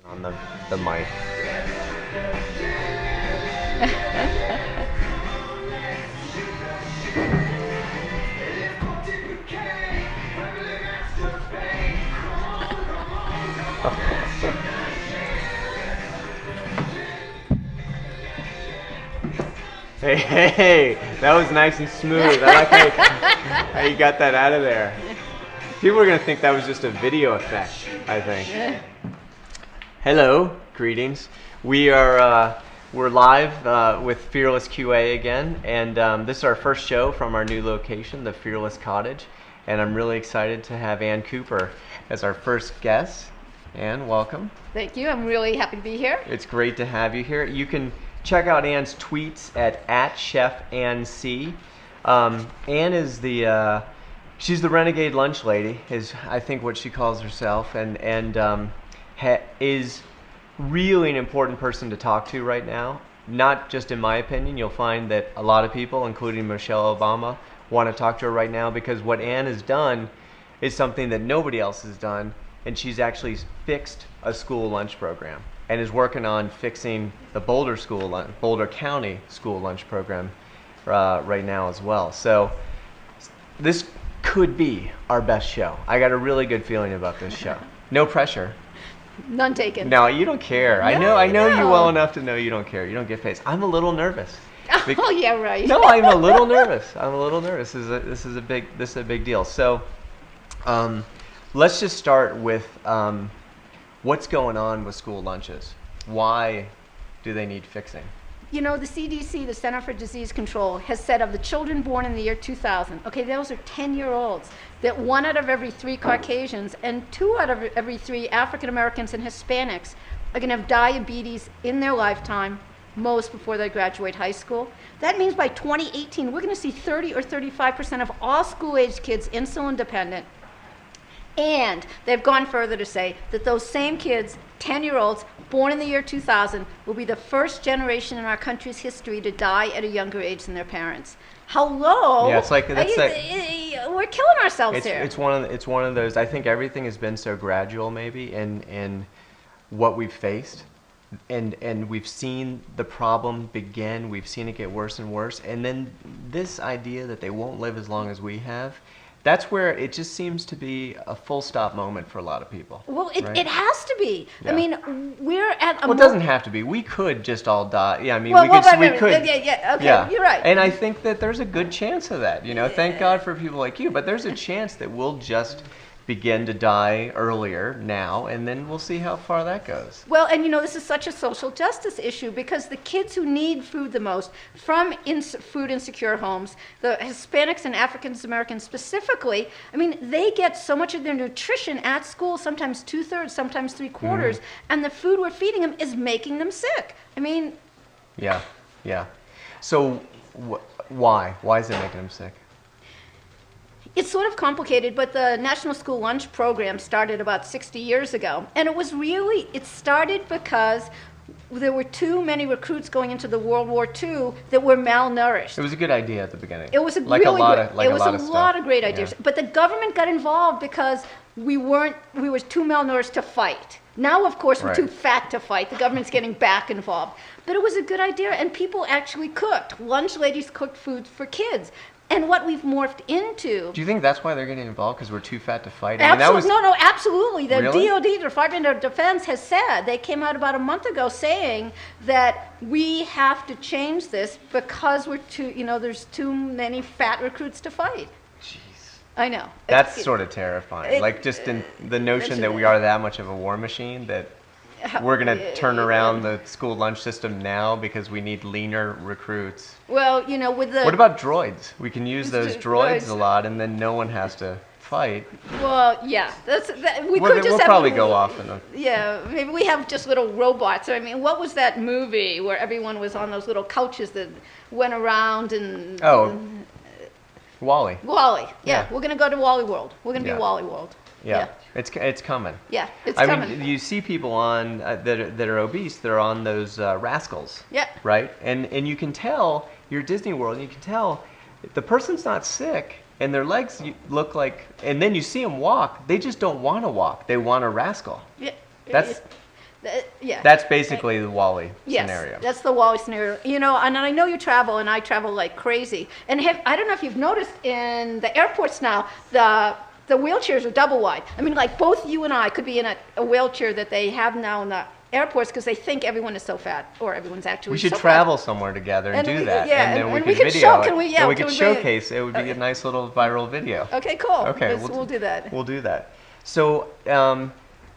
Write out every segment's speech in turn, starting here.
On the mic. Hey, that was nice and smooth. I like how you got that out of there. People are gonna think that was just a video effect, I think. Hello, greetings. We're live with Fearless QA again, and this is our first show from our new location, the Fearless Cottage, and I'm really excited to have Ann Cooper as our first guest. Ann, welcome. Thank you. I'm really happy to be here. It's great to have you here. You can check out Ann's tweets at @ChefAnnC. Ann is she's the Renegade lunch lady, is I think what she calls herself, and is really an important person to talk to right now. Not just in my opinion. You'll find that a lot of people, including Michelle Obama, want to talk to her right now because what Ann has done is something that nobody else has done, and she's actually fixed a school lunch program and is working on fixing the Boulder County school lunch program right now as well. So this could be our best show. I got a really good feeling about this show. No pressure. None taken. No, you don't care. No, I know you no. well enough to know you don't care. You don't get phased. I'm a little nervous. Oh yeah, right. No, I'm a little nervous. This is a big deal. So, let's just start with what's going on with school lunches. Why do they need fixing? You know, the CDC, the Center for Disease Control, has said of the children born in the year 2000, okay, those are 10-year-olds, that 1 out of every 3 Caucasians and 2 out of every 3 African Americans and Hispanics are going to have diabetes in their lifetime, most before they graduate high school. That means by 2018, we're going to see 30 or 35% of all school-age kids insulin dependent. And they've gone further to say that those same kids, 10-year-olds, born in the year 2000, will be the first generation in our country's history to die at a younger age than their parents. How low? Yeah, it's like we're killing ourselves here. It's one of those. I think everything has been so gradual, maybe, in what we've faced, and we've seen the problem begin. We've seen it get worse and worse, and then this idea that they won't live as long as we have. That's where it just seems to be a full stop moment for a lot of people. Well, right? it has to be. Yeah. I mean, we're at a... Well, it doesn't have to be. We could just all die. Yeah, I mean, well, we could. Yeah, okay, yeah. You're right. And I think that there's a good chance of that. You know, thank God for people like you. But there's a chance that we'll just begin to die earlier now, and then we'll see how far that goes. Well, and you know, this is such a social justice issue because the kids who need food the most from food insecure homes, the Hispanics and African Americans specifically, I mean, they get so much of their nutrition at school, sometimes 2/3, sometimes 3/4, and the food we're feeding them is making them sick. I mean... Yeah. So why? Why is it making them sick? It's sort of complicated, but the National School Lunch Program started about 60 years ago. And it started because there were too many recruits going into the World War II that were malnourished. It was a good idea at the beginning. It was a lot of great ideas. Yeah. But the government got involved because we were too malnourished to fight. Now, of course, we're too fat to fight. The government's getting back involved. But it was a good idea, and people actually cooked. Lunch ladies cooked food for kids. And what we've morphed into... Do you think that's why they're getting involved? Because we're too fat to fight? Absolutely. No, absolutely. The really? DOD, the Department of Defense, has said, they came out about a month ago saying that we have to change this because there's too many fat recruits to fight. Jeez. I know. That's sort of terrifying. Just in the notion that we are that much of a war machine, that we're going to turn around the school lunch system now because we need leaner recruits. Well, What about droids? We can use those droids a lot, and then no one has to fight. Well, yeah. We'll probably go off in a... Yeah, maybe we have just little robots. I mean, what was that movie where everyone was on those little couches that went around and... Oh, WALL-E. WALL-E. Yeah, we're going to go to WALL-E World. We're going to be WALL-E World. Yeah. It's coming. Yeah, it's coming. I mean, you see people on that are obese. They're on those rascals. Yeah. Right. And you can tell you're at Disney World. And you can tell the person's not sick, and their legs look like. And then you see them walk. They just don't want to walk. They want a rascal. Yeah. That's Yeah. That's basically the Wally Yes, scenario. that's the Wally scenario. You know, and I know you travel, and I travel like crazy. And I don't know if you've noticed in the airports now, the wheelchairs are double wide. I mean, like both you and I could be in a wheelchair that they have now in the airports because they think everyone is so fat, or everyone's actually We should so travel somewhere together and do that, yeah, and then we and could we could video show- it. can we- yeah, and we can could we bring it- showcase. It would be a nice little viral video. Fat. Okay, cool. Okay, We'll do that. We'll do that. So,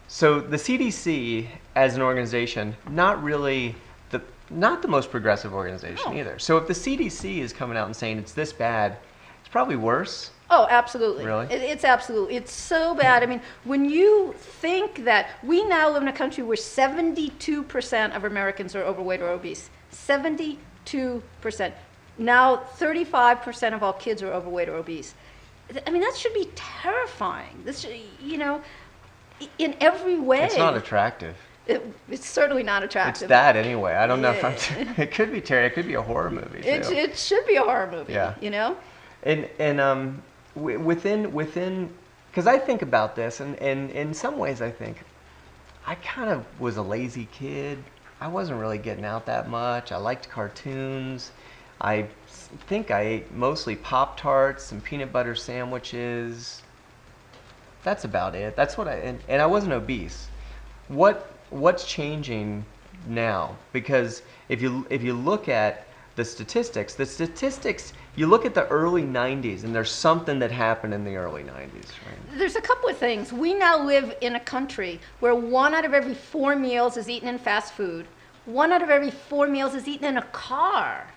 so the CDC as an organization, not the most progressive organization No. either. So if the CDC is coming out and saying it's this bad, it's probably worse. Oh, absolutely. Really? It's so bad. I mean, when you think that we now live in a country where 72% of Americans are overweight or obese, 72%. Now 35% of all kids are overweight or obese. I mean, that should be terrifying. This should, in every way. It's not attractive. It's certainly not It's attractive. that anyway. I don't know if I'm. It could be Terry. It could be a horror movie too. It should be a horror movie. Yeah. And within, because I think about this, and in some ways I think I kind of was a lazy kid. I wasn't really getting out that much. I liked cartoons. I think I ate mostly Pop-Tarts and peanut butter sandwiches. That's about it. That's what and I wasn't obese. What's changing now? Because if you look at the statistics, you look at the early 90s, and there's something that happened in the early 90s, right? there's a couple of things. We now live in a country where 1 out of every 4 meals is eaten in fast food. 1 out of every 4 meals is eaten in a car.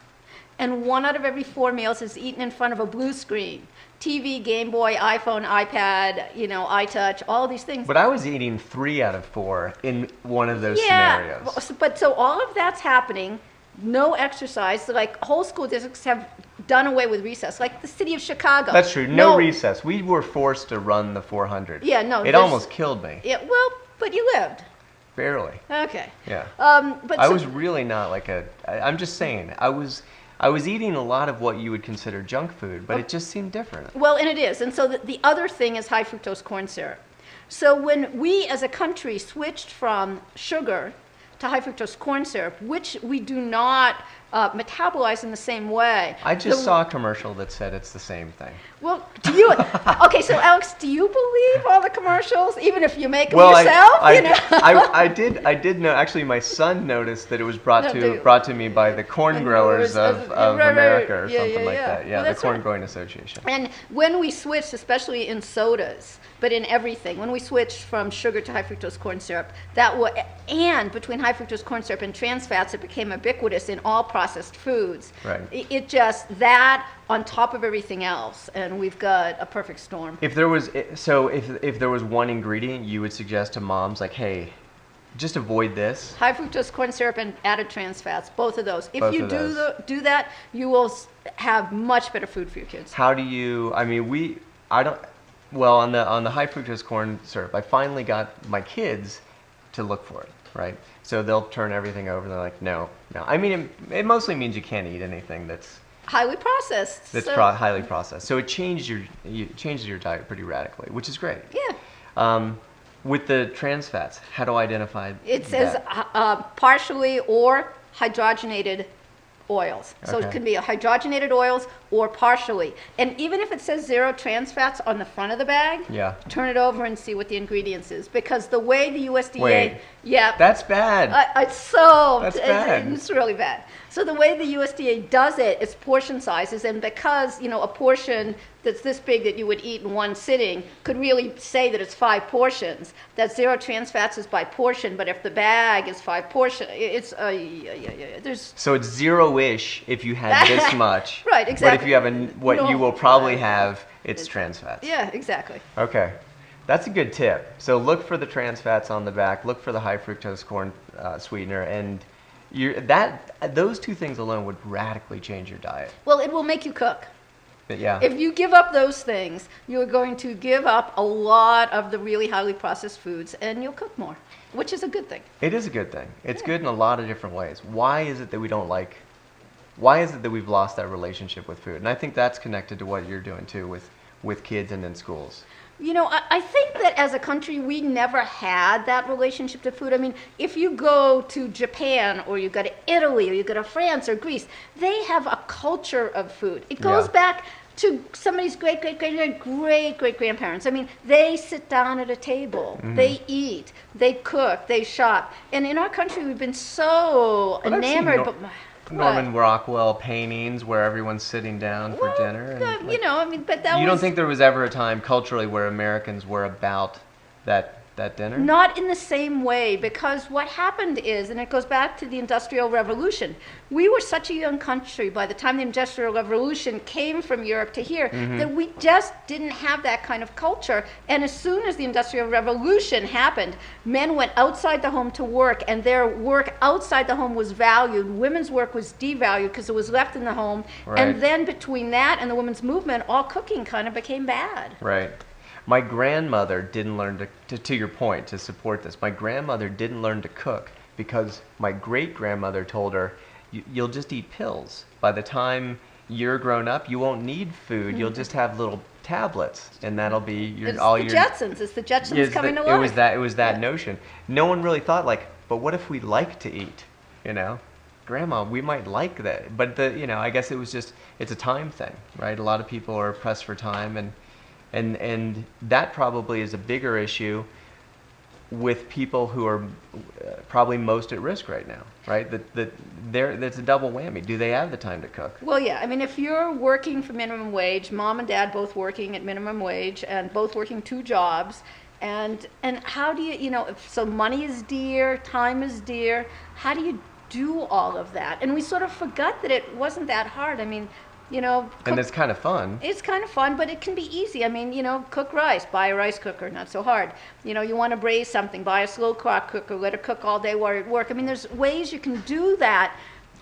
And 1 out of every 4 meals is eaten in front of a blue screen. TV, Game Boy, iPhone, iPad, iTouch, all of these things. But I was eating 3 out of 4 in one of those Yeah, scenarios. but so all of that's happening. No exercise. So like whole school districts have done away with recess. Like the city of Chicago. That's true. No recess. We were forced to run the 400. Yeah, no. It almost killed me. Yeah, well, but you lived. Barely. Okay. Yeah. But I so- was really not like I'm just saying. I was eating a lot of what you would consider junk food, but it just seemed different. Well, and it is. And so the other thing is high fructose corn syrup. So when we as a country switched from sugar to high fructose corn syrup, which we do not metabolize in the same way. I just saw a commercial that said it's the same thing. Well, do you? Okay, so Alex, do you believe all the commercials, even if you make them yourself? I did know. Actually, my son noticed that it was brought to me by the corn growers of America or something like that. Yeah, Well, the Corn right. Growing Association. And when we switched, especially in sodas, but in everything, when we switched from sugar to high fructose corn syrup, and between high fructose corn syrup and trans fats, it became ubiquitous in all processed foods. Right. It just, that on top of everything else, and we've got a perfect storm. If there was if there was one ingredient you would suggest to moms, like, hey, just avoid this. High fructose corn syrup and added trans fats, both of those. If Both you of those. do that, you will have much better food for your kids. How do you? I mean, Well, on the high fructose corn syrup, I finally got my kids to look for it, right? So they'll turn everything over. And they're like, no. I mean, it mostly means you can't eat anything that's Highly processed. highly processed. So it changes your diet pretty radically, which is great. Yeah. With the trans fats, how do I identify? It says that? partially or hydrogenated oils. So Okay. it can be hydrogenated oils or partially. And even if it says 0 trans fats on the front of the bag, Yeah. turn it over and see what the ingredients is. Because the way the USDA, Wait. yeah, That's bad. That's bad. It's really bad. So the way the USDA does it, it's portion sizes, and because a portion that's this big that you would eat in one sitting could really say that it's 5 portions. That 0 trans fats is by portion, but if the bag is 5 portions, it's there's So it's 0-ish if you had this much. Right, But exactly. if you have what you No. will probably have, it's trans fats. yeah, exactly. Okay. That's a good tip. So look for the trans fats on the back. Look for the high fructose corn sweetener, and those two things alone would radically change your diet. Well, it will make you cook. But yeah. If you give up those things, you're going to give up a lot of the really highly processed foods, and you'll cook more, which is a good thing. It is a good thing. It's good in a lot of different ways. Why is it that we don't like? Why is it that we've lost that relationship with food? And I think that's connected to what you're doing too with kids and in schools. You know, I think that as a country, we never had that relationship to food. I mean, if you go to Japan or you go to Italy or you go to France or Greece, they have a culture of food. It goes back to somebody's great-great-great-great-great-grandparents. I mean, they sit down at a table, they eat, they cook, they shop. And in our country, we've been so enamored. Norman Rockwell paintings where everyone's sitting down for dinner. And, you know, I mean, but that you don't think there was ever a time culturally where Americans were about that dinner? Not in the same way, because what happened is, and it goes back to the Industrial Revolution, we were such a young country by the time the Industrial Revolution came from Europe to here that we just didn't have that kind of culture. And as soon as the Industrial Revolution happened, men went outside the home to work, and their work outside the home was valued. Women's work was devalued because it was left in the home. Right. And then between that and the women's movement, all cooking kind of became bad. Right. My grandmother didn't learn to your point, to support this, my grandmother didn't learn to cook because my great-grandmother told her, you'll just eat pills. By the time you're grown up, you won't need food. You'll just have little tablets, and that'll be all your... Jetsons. It's the Jetsons coming to life. It was that notion. No one really thought, like, but what if we like to eat, you know? Grandma, we might like that. But, I guess it was just, it's a time thing, right? A lot of people are pressed for time, and that probably is a bigger issue with people who are probably most at risk right now, right? That's a double whammy. Do they have the time to cook? Well, yeah. I mean, if you're working for minimum wage, mom and dad both working at minimum wage and both working 2 jobs, and how do you, so money is dear, time is dear. How do you do all of that? And we sort of forgot that it wasn't that hard. I mean, and it's kind of fun. It's kind of fun, but it can be easy. I mean, cook rice, buy a rice cooker, not so hard. You want to braise something, buy a slow crack cooker, let it cook all day while you're at work. I mean, there's ways you can do that,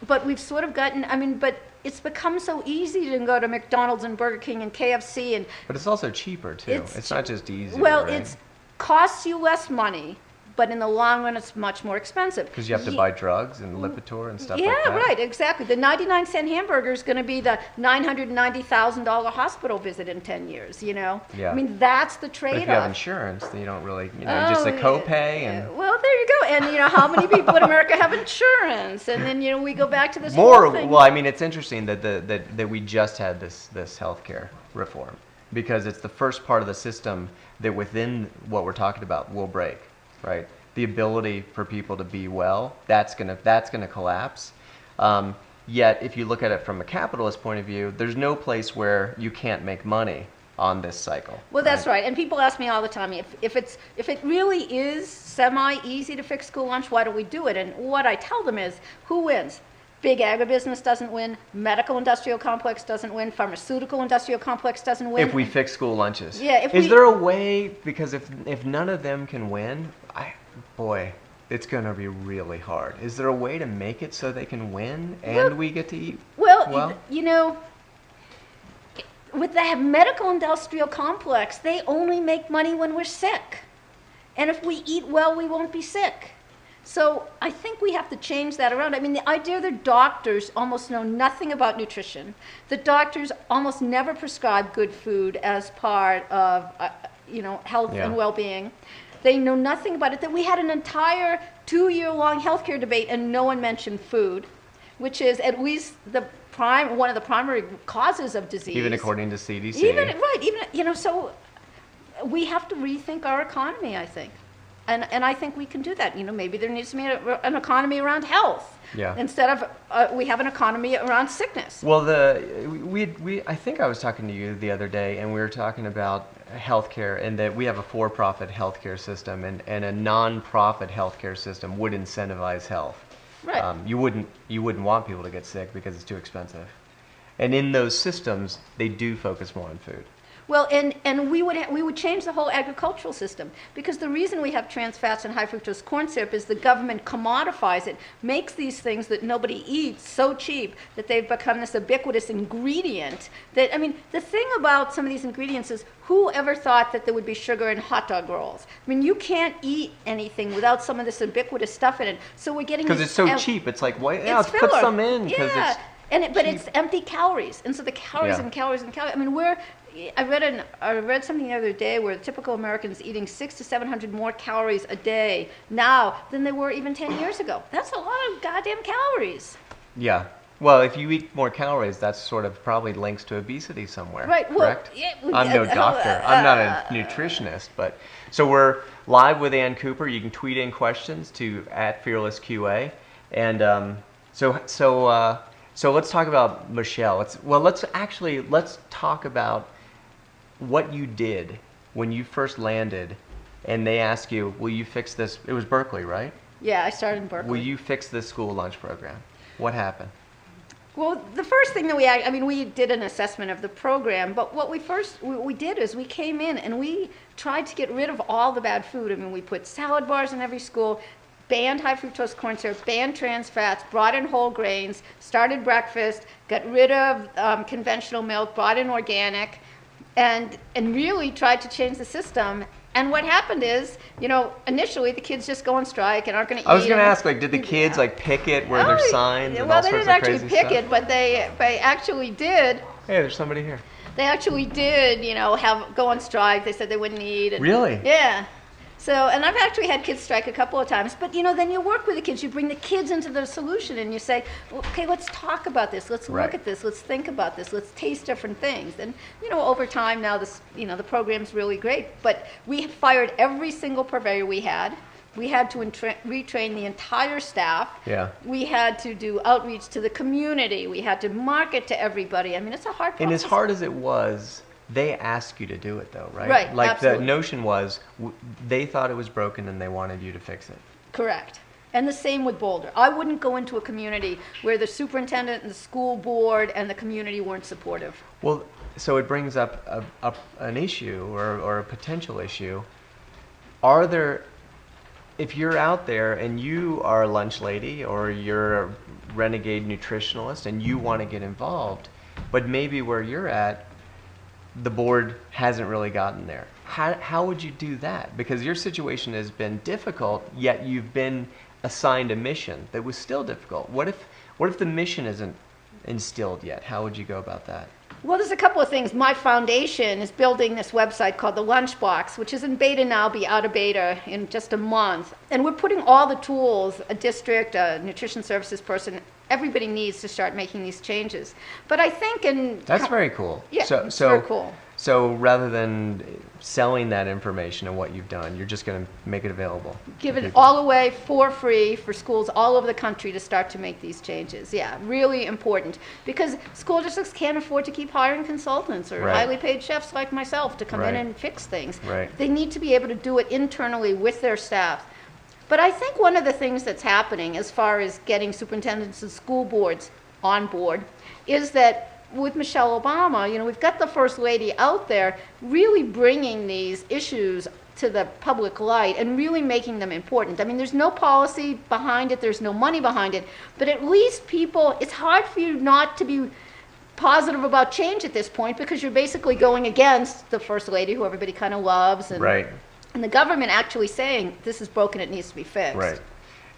but we've sort of but it's become so easy to go to McDonald's and Burger King and KFC But it's also cheaper too. It's not just easy. Well, right? It costs you less money, but in the long run, it's much more expensive. Because you have to buy drugs and Lipitor and stuff like that. Yeah, right, exactly. The 99-cent hamburger is going to be the $990,000 hospital visit in 10 years, Yeah. I mean, that's the trade-off. But if you have insurance, then you don't really, just a copay and... Well, there you go. And, how many people in America have insurance? And then, we go back to this More, whole thing. well, I mean, it's interesting that we just had this healthcare reform, because it's the first part of the system that within what we're talking about will break. Right, the ability for people to be well, that's gonna collapse. Yet, if you look at it from a capitalist point of view, there's no place where you can't make money on this cycle. Well, that's right. And people ask me all the time, if it really is semi-easy to fix school lunch, why don't we do it? And what I tell them is, who wins? Big agribusiness doesn't win, medical industrial complex doesn't win, pharmaceutical industrial complex doesn't win. If we fix school lunches. Yeah. Is there a way, because if none of them can win, it's going to be really hard. Is there a way to make it so they can win and we get to eat well? With the medical industrial complex, they only make money when we're sick. And if we eat well, we won't be sick. So I think we have to change that around. I mean, the idea that doctors almost know nothing about nutrition, that doctors almost never prescribe good food as part of, health and well-being. They know nothing about it. That we had an entire 2-year-long healthcare debate and no one mentioned food, which is at least one of the primary causes of disease. Even according to CDC. So we have to rethink our economy, I think. And I think we can do that. Maybe there needs to be an economy around health. Yeah. Instead of we have an economy around sickness. Well, I think I was talking to you the other day, and we were talking about healthcare, and that we have a for-profit healthcare system, and a non-profit healthcare system would incentivize health. Right. You wouldn't want people to get sick because it's too expensive. And in those systems, they do focus more on food. Well, and we would change the whole agricultural system, because the reason we have trans fats and high fructose corn syrup is the government commodifies it, makes these things that nobody eats so cheap that they've become this ubiquitous ingredient. The thing about some of these ingredients is, who ever thought that there would be sugar in hot dog rolls? I mean, you can't eat anything without some of this ubiquitous stuff in it. So we're getting because it's so cheap. It's like, let's put some in because it's. But it's empty calories, and so the calories and calories and calories. I mean, I read something the other day where the typical American's eating 600 to 700 more calories a day now than they were even 10 years ago. That's a lot of goddamn calories. Yeah. Well, if you eat more calories, that's sort of probably links to obesity somewhere. Right. Well, correct? I'm no doctor. I'm not a nutritionist, but so we're live with Ann Cooper. You can tweet in questions to @FearlessQA, and so let's talk about Michelle. Let's talk about what you did when you first landed, and they asked you, "Will you fix this?" It was Berkeley, right? Yeah, I started in Berkeley. Will you fix this school lunch program? What happened? Well, the first thing that we did an assessment of the program, but what we did is we came in and we tried to get rid of all the bad food. I mean, we put salad bars in every school, banned high fructose corn syrup, banned trans fats, brought in whole grains, started breakfast, got rid of conventional milk, brought in organic, and really tried to change the system. And what happened is, initially the kids just go on strike and aren't going to eat. I was going to ask, did the kids picket where there's signs and all sorts of crazy stuff? Well, they didn't actually picket, but they actually did. Hey, there's somebody here. They actually did, go on strike. They said they wouldn't eat. And, really? Yeah. So, and I've actually had kids strike a couple of times, but then you work with the kids, you bring the kids into the solution and you say, okay, let's talk about this, let's look at this, let's think about this, let's taste different things. And, over time now the program's really great, but we fired every single purveyor we had. We had to retrain the entire staff. Yeah. We had to do outreach to the community. We had to market to everybody. I mean, it's a hard process. And as hard as it was, they asked you to do it, though, right? Right, absolutely. The notion was they thought it was broken and they wanted you to fix it. Correct. And the same with Boulder. I wouldn't go into a community where the superintendent and the school board and the community weren't supportive. Well, so it brings up an issue or a potential issue. If you're out there and you are a lunch lady or you're a renegade nutritionalist and you want to get involved, but maybe where you're at, the board hasn't really gotten there. How would you do that? Because your situation has been difficult, yet you've been assigned a mission that was still difficult. What if the mission isn't instilled yet? How would you go about that? Well, there's a couple of things. My foundation is building this website called The Lunchbox, which is in beta now, be out of beta in just a month. And we're putting all the tools a district, a nutrition services person, everybody needs to start making these changes. But I think That's very cool. Yeah, it's very cool. So rather than selling that information and what you've done, you're just going to make it available. Give it all away for free for schools all over the country to start to make these changes. Yeah, really important. Because school districts can't afford to keep hiring consultants or highly paid chefs like myself to come in and fix things. Right. They need to be able to do it internally with their staff. But I think one of the things that's happening as far as getting superintendents and school boards on board is that with Michelle Obama, we've got the First Lady out there really bringing these issues to the public light and really making them important. I mean, there's no policy behind it, there's no money behind it, but at least it's hard for you not to be positive about change at this point because you're basically going against the First Lady, who everybody kind of loves, and the government actually saying this is broken, it needs to be fixed. Right.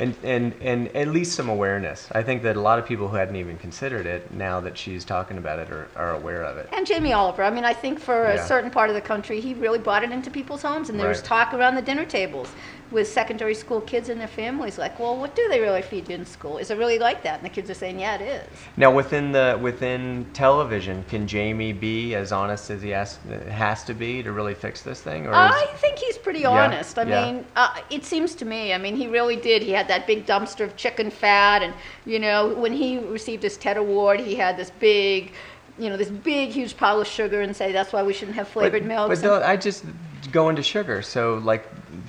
And at least some awareness. I think that a lot of people who hadn't even considered it, now that she's talking about it, are aware of it. And Jamie Oliver. I mean, I think for a certain part of the country, he really brought it into people's homes. And there was talk around the dinner tables with secondary school kids and their families, like, well, what do they really feed you in school? Is it really like that? And the kids are saying, yeah, it is. Now, within television, can Jamie be as honest as he has to be to really fix this thing? Or I think he's pretty honest. I mean, it seems to me, he really did. He had that big dumpster of chicken fat, and, when he received his TED Award, he had this big, huge pile of sugar and say that's why we shouldn't have flavored milks. But I just go into sugar. So,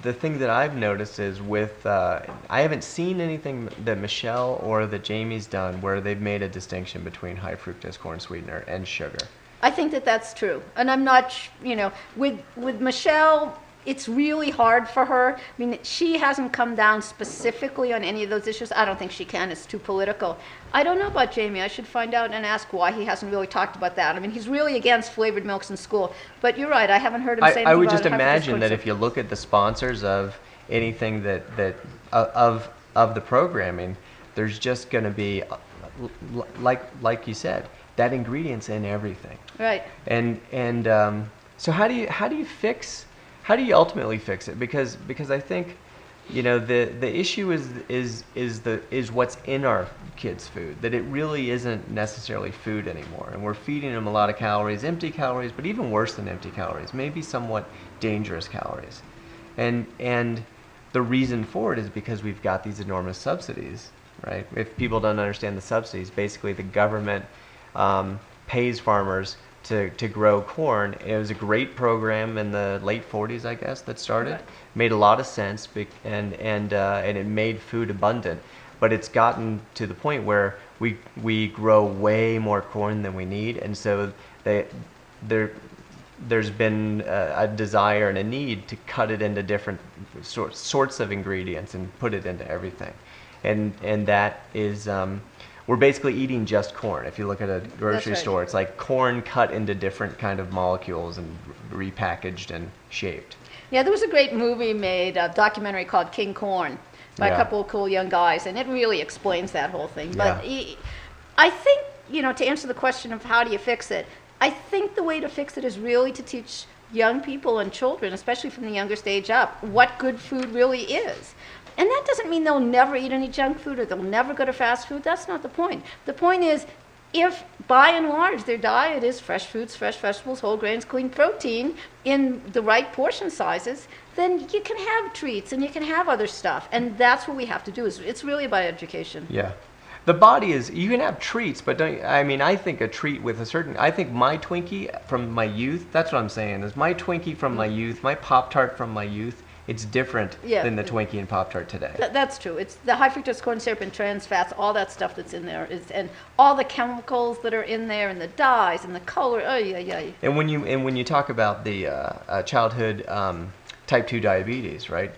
the thing that I've noticed is I haven't seen anything that Michelle or that Jamie's done where they've made a distinction between high fructose corn sweetener and sugar. I think that that's true. And I'm not, with Michelle, it's really hard for her. I mean, she hasn't come down specifically on any of those issues. I don't think she can. It's too political. I don't know about Jamie. I should find out and ask why he hasn't really talked about that. I mean, he's really against flavored milks in school. But you're right. I haven't heard him say anything about it. I would just imagine that if you look at the sponsors of anything of the programming, there's just going to be, like you said, that ingredient's in everything. Right. So how do you ultimately fix it? Because I think, the issue is what's in our kids' food, that it really isn't necessarily food anymore, and we're feeding them a lot of calories, empty calories, but even worse than empty calories, maybe somewhat dangerous calories, and the reason for it is because we've got these enormous subsidies, right? If people don't understand the subsidies, basically the government pays farmers to grow corn. It was a great program in the late 40s, I guess, that started. Right. Made a lot of sense, and it made food abundant. But it's gotten to the point where we grow way more corn than we need, and so there's been a desire and a need to cut it into different sorts of ingredients and put it into everything, and that is. We're basically eating just corn. If you look at a grocery right. store, it's like corn cut into different kind of molecules and repackaged and shaped. Yeah, there was a great movie made, a documentary called King Corn, by a couple of cool young guys, and it really explains that whole thing. But I think, to answer the question of how do you fix it, I think the way to fix it is really to teach young people and children, especially from the youngest age up, what good food really is. And that doesn't mean they'll never eat any junk food or they'll never go to fast food. That's not the point. The point is, if by and large their diet is fresh fruits, fresh vegetables, whole grains, clean protein in the right portion sizes, then you can have treats and you can have other stuff. And that's what we have to do. It's really about education. Yeah. The body is, you can have treats, but I think a treat with I think my Twinkie from my youth, that's what I'm saying, is my Twinkie from my youth, my Pop-Tart from my youth, it's different than the Twinkie and Pop-Tart today. That's true. It's the high fructose corn syrup and trans fats, all that stuff that's in there, and all the chemicals that are in there, and the dyes and the color. Oh yeah. And when you talk about the childhood type 2 diabetes, right?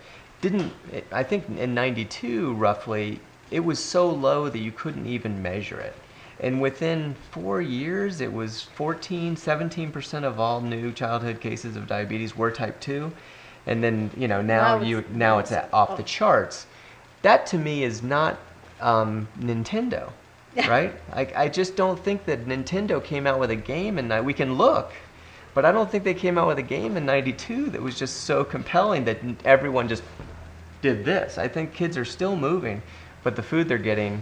I think in '92 roughly, it was so low that you couldn't even measure it. And within 4 years, it was 17% of all new childhood cases of diabetes were type 2. And then, now it's off the charts. That to me is not Nintendo, right? I just don't think that Nintendo came out with a game, and we can look, but I don't think they came out with a game in '92 that was just so compelling that everyone just did this. I think kids are still moving, but the food they're getting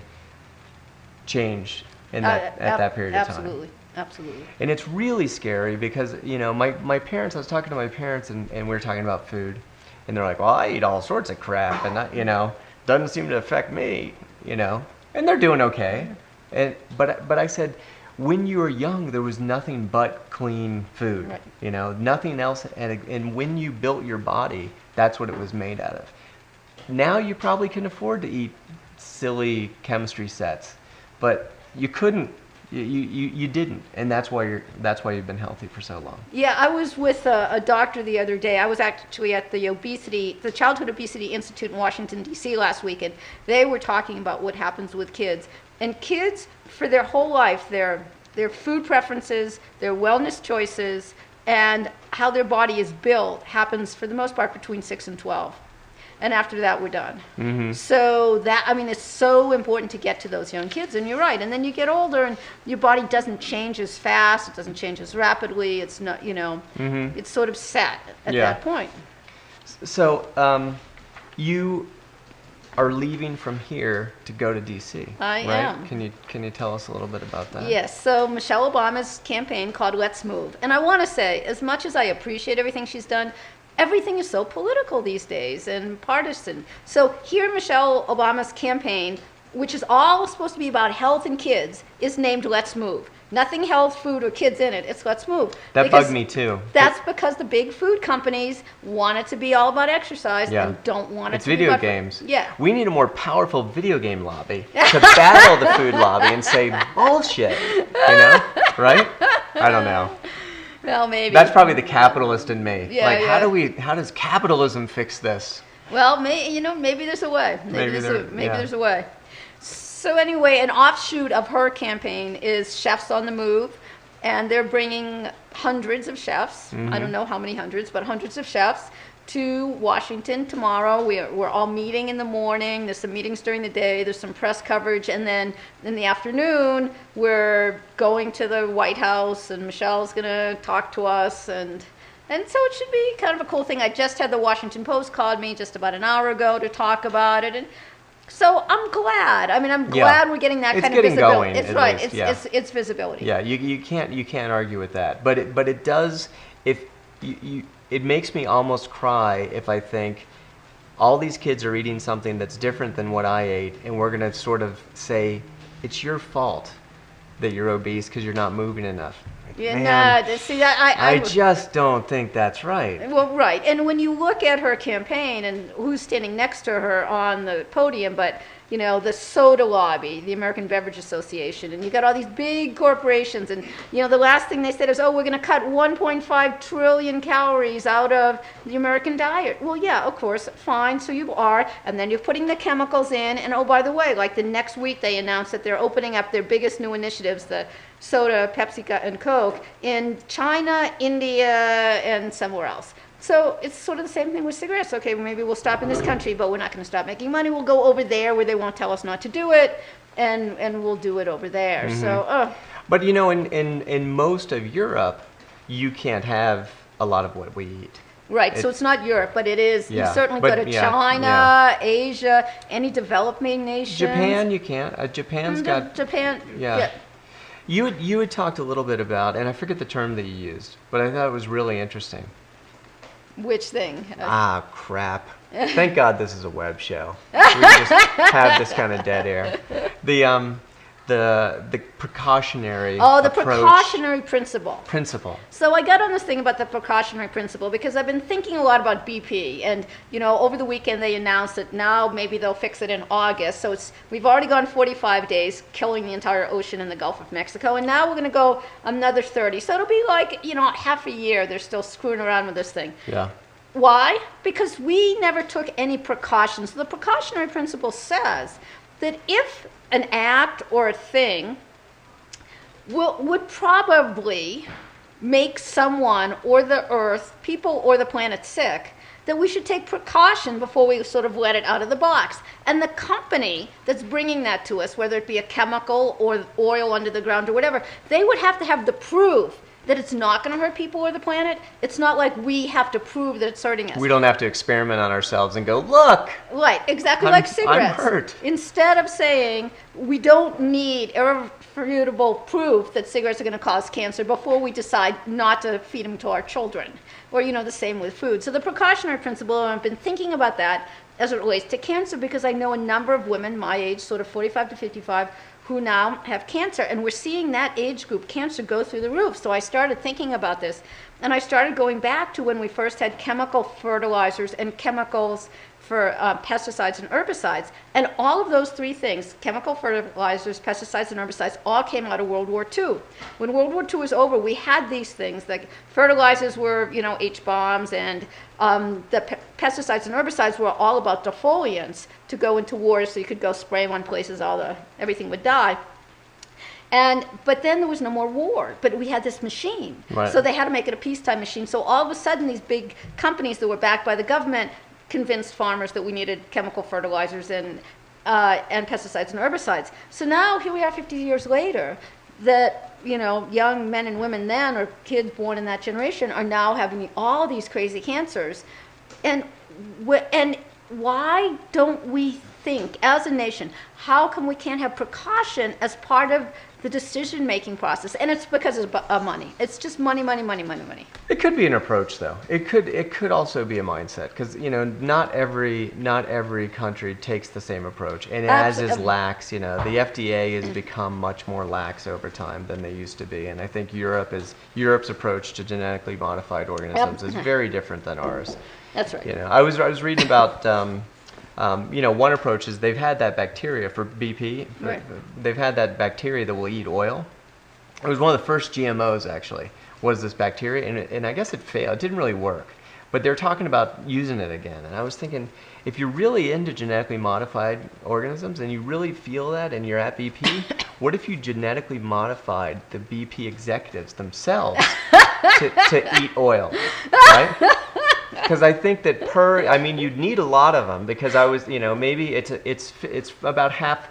changed at that period of time. Absolutely. And it's really scary because, my parents, I was talking to my parents and we were talking about food, and they're like, well, I eat all sorts of crap and that, doesn't seem to affect me, and they're doing okay. But I said, when you were young, there was nothing but clean food, right. Nothing else. And when you built your body, that's what it was made out of. Now you probably can afford to eat silly chemistry sets, but you couldn't. You didn't, and that's why you've been healthy for so long. Yeah, I was with a doctor the other day. I was actually at the Childhood Obesity Institute in Washington, D.C. last week, and they were talking about what happens with kids. And kids, for their whole life, their food preferences, their wellness choices, and how their body is built happens for the most part between 6 and 12. And after that, we're done. Mm-hmm. So it's so important to get to those young kids, and you're right. And then you get older, and your body doesn't change as fast. It doesn't change as rapidly. It's not, mm-hmm. It's sort of set at that point. So you are leaving from here to go to D.C. I am. Can you tell us a little bit about that? Yes. So Michelle Obama's campaign called Let's Move. And I want to say, as much as I appreciate everything she's done, everything is so political these days and partisan. So here Michelle Obama's campaign, which is all supposed to be about health and kids, is named Let's Move. Nothing health, food, or kids in it. It's Let's Move. That bugged me too. That's because the big food companies want it to be all about exercise and don't want it to be video about games. Yeah. We need a more powerful video game lobby to battle the food lobby and say bullshit. Right? I don't know. Well, maybe. That's probably the capitalist in me. Yeah, how does capitalism fix this? Well, maybe there's a way. Maybe there's a way. So anyway, an offshoot of her campaign is Chefs on the Move, and they're bringing hundreds of chefs. Mm-hmm. I don't know how many hundreds, but hundreds of chefs to Washington tomorrow. We're all meeting in the morning. There's some meetings during the day. There's some press coverage. And then in the afternoon, we're going to the White House, and Michelle's going to talk to us. And so it should be kind of a cool thing. I just had the Washington Post called me just about an hour ago to talk about it. And so I'm glad. I mean, I'm glad we're getting that kind of visibility. Going, it's right. It's visibility. Yeah, you can't argue with that. But it does, if it makes me almost cry if I think all these kids are eating something that's different than what I ate, and we're going to sort of say, it's your fault that you're obese because you're not moving enough. Yeah, Man, no, see that I just don't think that's right. Well, right, and when you look at her campaign and who's standing next to her on the podium, but you know, the soda lobby, the American Beverage Association, and you got all these big corporations, and you know, the last thing they said is, oh, we're going to cut 1.5 trillion calories out of the American diet. Well, yeah, of course, fine, so you are, and then you're putting the chemicals in, and oh, by the way, like the next week they announced that they're opening up their biggest new initiatives, the soda, Pepsi, and Coke, in China, India, and somewhere else. So it's sort of the same thing with cigarettes. Okay, well, maybe we'll stop in this country, but we're not going to stop making money. We'll go over there where they won't tell us not to do it, and we'll do it over there. Mm-hmm. So, But you know, in most of Europe, you can't have a lot of what we eat. Right, so it's not Europe, but it is. Yeah, you certainly go to China, Asia, any developing nation. Japan, you can't. Japan's got... Japan, yeah. You had talked a little bit about, and I forget the term that you used, but I thought it was really interesting. Which thing? Crap. Thank God this is a web show. We can just have this kind of dead air. The precautionary the approach. Precautionary principle. So I got on this thing about the precautionary principle because I've been thinking a lot about BP, and you know, over the weekend they announced that now maybe they'll fix it in August. So we've already gone 45 days, killing the entire ocean in the Gulf of Mexico, and now we're going to go another 30. So it'll be like, you know, half a year they're still screwing around with this thing. Yeah. Why? Because we never took any precautions. So the precautionary principle says that if an act or a thing would probably make someone or the earth, people or the planet sick, that we should take precaution before we sort of let it out of the box. And the company that's bringing that to us, whether it be a chemical or oil under the ground or whatever, they would have to have the proof that it's not going to hurt people or the planet. It's not like we have to prove that it's hurting us. We don't have to experiment on ourselves and go, look! Right, exactly like cigarettes. I'm hurt. Instead of saying we don't need irrefutable proof that cigarettes are going to cause cancer before we decide not to feed them to our children. Or, you know, the same with food. So the precautionary principle, and I've been thinking about that as it relates to cancer because I know a number of women my age, sort of 45 to 55, who now have cancer, and we're seeing that age group cancer go through the roof. So I started thinking about this, and I started going back to when we first had chemical fertilizers and chemicals for pesticides and herbicides, and all of those three things, chemical fertilizers, pesticides, and herbicides, all came out of World War II. When World War II was over, we had these things. Like fertilizers were, you know, H-bombs, and the pesticides and herbicides were all about defoliants to go into wars, so you could go spray one places, everything would die. But then there was no more war, but we had this machine. Right. So they had to make it a peacetime machine. So all of a sudden, these big companies that were backed by the government convinced farmers that we needed chemical fertilizers and pesticides and herbicides. So now here we are 50 years later that, you know, young men and women then, or kids born in that generation, are now having all these crazy cancers. And why don't we think as a nation, how come we can't have precaution as part of the decision-making process? And it's because of money. It's just money. It could be an approach, though. It could also be a mindset, because you know, not every country takes the same approach, and as is lax. You know, the FDA has become much more lax over time than they used to be, and I think Europe's approach to genetically modified organisms is very different than ours. That's right. You know, I was reading about. You know, one approach is they've had that bacteria for BP. Right. They've had that bacteria that will eat oil. It was one of the first GMOs, actually, was this bacteria, and I guess it failed. It didn't really work. But they're talking about using it again. And I was thinking, if you're really into genetically modified organisms and you really feel that and you're at BP, what if you genetically modified the BP executives themselves to eat oil, right? because I think that I mean, you'd need a lot of them because I was, maybe it's about half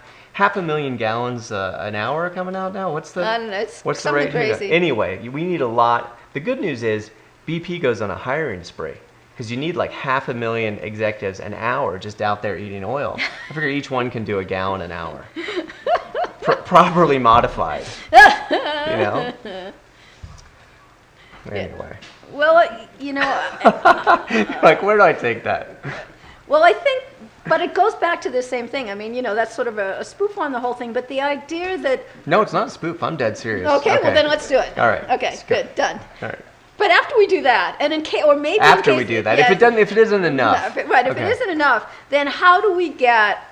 a million gallons an hour coming out now. What's the I don't know, it's what's the something rate? crazy. Anyway, we need a lot. The good news is BP goes on a hiring spree because you need like 500,000 executives an hour just out there eating oil. I figure each one can do a gallon an hour, properly modified. Anyway. Well, Like, where do I take that? well, I think, but it goes back to the same thing. I mean, that's sort of a spoof on the whole thing, but the idea that... No, it's not a spoof. I'm dead serious. Okay, well then let's do it. All right. Okay, good, done. All right. But after we do that, and or maybe after we do that, yeah, if it isn't enough, right? If it isn't enough, then how do we get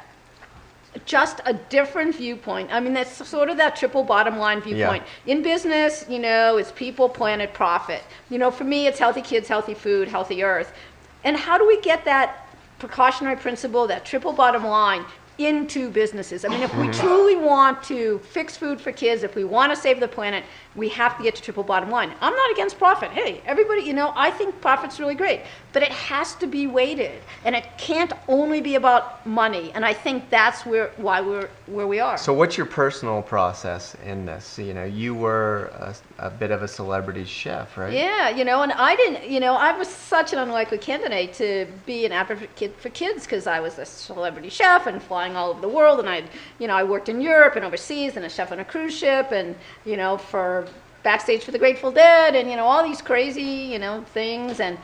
just a different viewpoint? I mean, that's sort of that triple bottom line viewpoint. Yeah. In business, it's people, planet, profit. For me, it's healthy kids, healthy food, healthy earth. And how do we get that precautionary principle, that triple bottom line, into businesses? I mean, if we truly want to fix food for kids, if we want to save the planet, we have to get to triple bottom line. I'm not against profit. Hey, everybody, I think profit's really great, but it has to be weighted, and it can't only be about money. And I think that's why we're where we are. So what's your personal process in this? You were a bit of a celebrity chef, right? Yeah, and I didn't, I was such an unlikely candidate to be an advocate for kids because I was a celebrity chef and flying all over the world, and I worked in Europe and overseas and a chef on a cruise ship, and for backstage for the Grateful Dead, and all these crazy things, and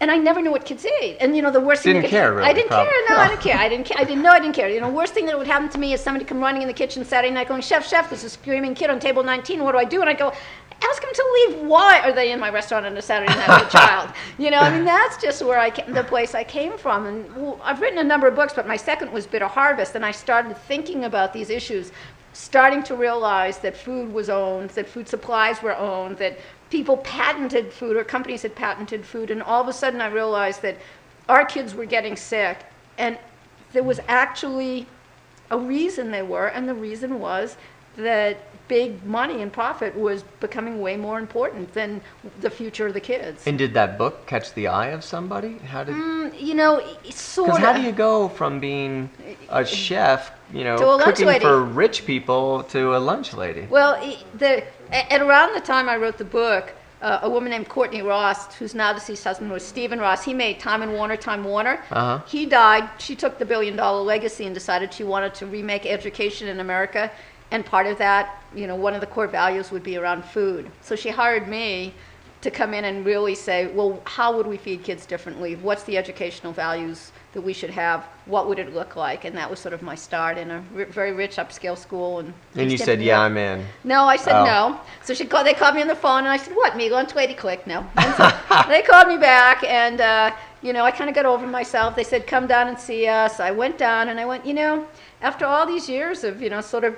I never knew what kids ate. And the worst thing didn't care, really, I didn't probably. care. No, I didn't care. I didn't care. Worst thing that would happen to me is somebody come running in the kitchen Saturday night going, chef, there's a screaming kid on table 19. What do I do? And I go, ask him to leave. Why are they in my restaurant on a Saturday night with a child? I mean, that's just where the place I came from. And I've written a number of books, but my second was Bitter Harvest, and I started thinking about these issues, starting to realize that food was owned, that food supplies were owned, that people patented food or companies had patented food, and all of a sudden I realized that our kids were getting sick, and there was actually a reason they were, and the reason was that big money and profit was becoming way more important than the future of the kids. And did that book catch the eye of somebody? How did? Sort of. Because how do you go from being a chef, to a lunch cooking lady for rich people, to a lunch lady? Well, at around the time I wrote the book, a woman named Courtney Ross, who's now deceased husband was Stephen Ross. He made Time Warner. Uh-huh. He died. She took the $1 billion legacy and decided she wanted to remake education in America. And part of that, one of the core values would be around food. So she hired me to come in and really say, well, how would we feed kids differently? What's the educational values that we should have? What would it look like? And that was sort of my start in a very rich upscale school. And you said, yeah, I'm in. No, I said no. So they called me on the phone, and I said, what, me, lunch lady? Click, no. And so they called me back, and I kind of got over myself. They said, come down and see us. I went down, and I went, after all these years of, sort of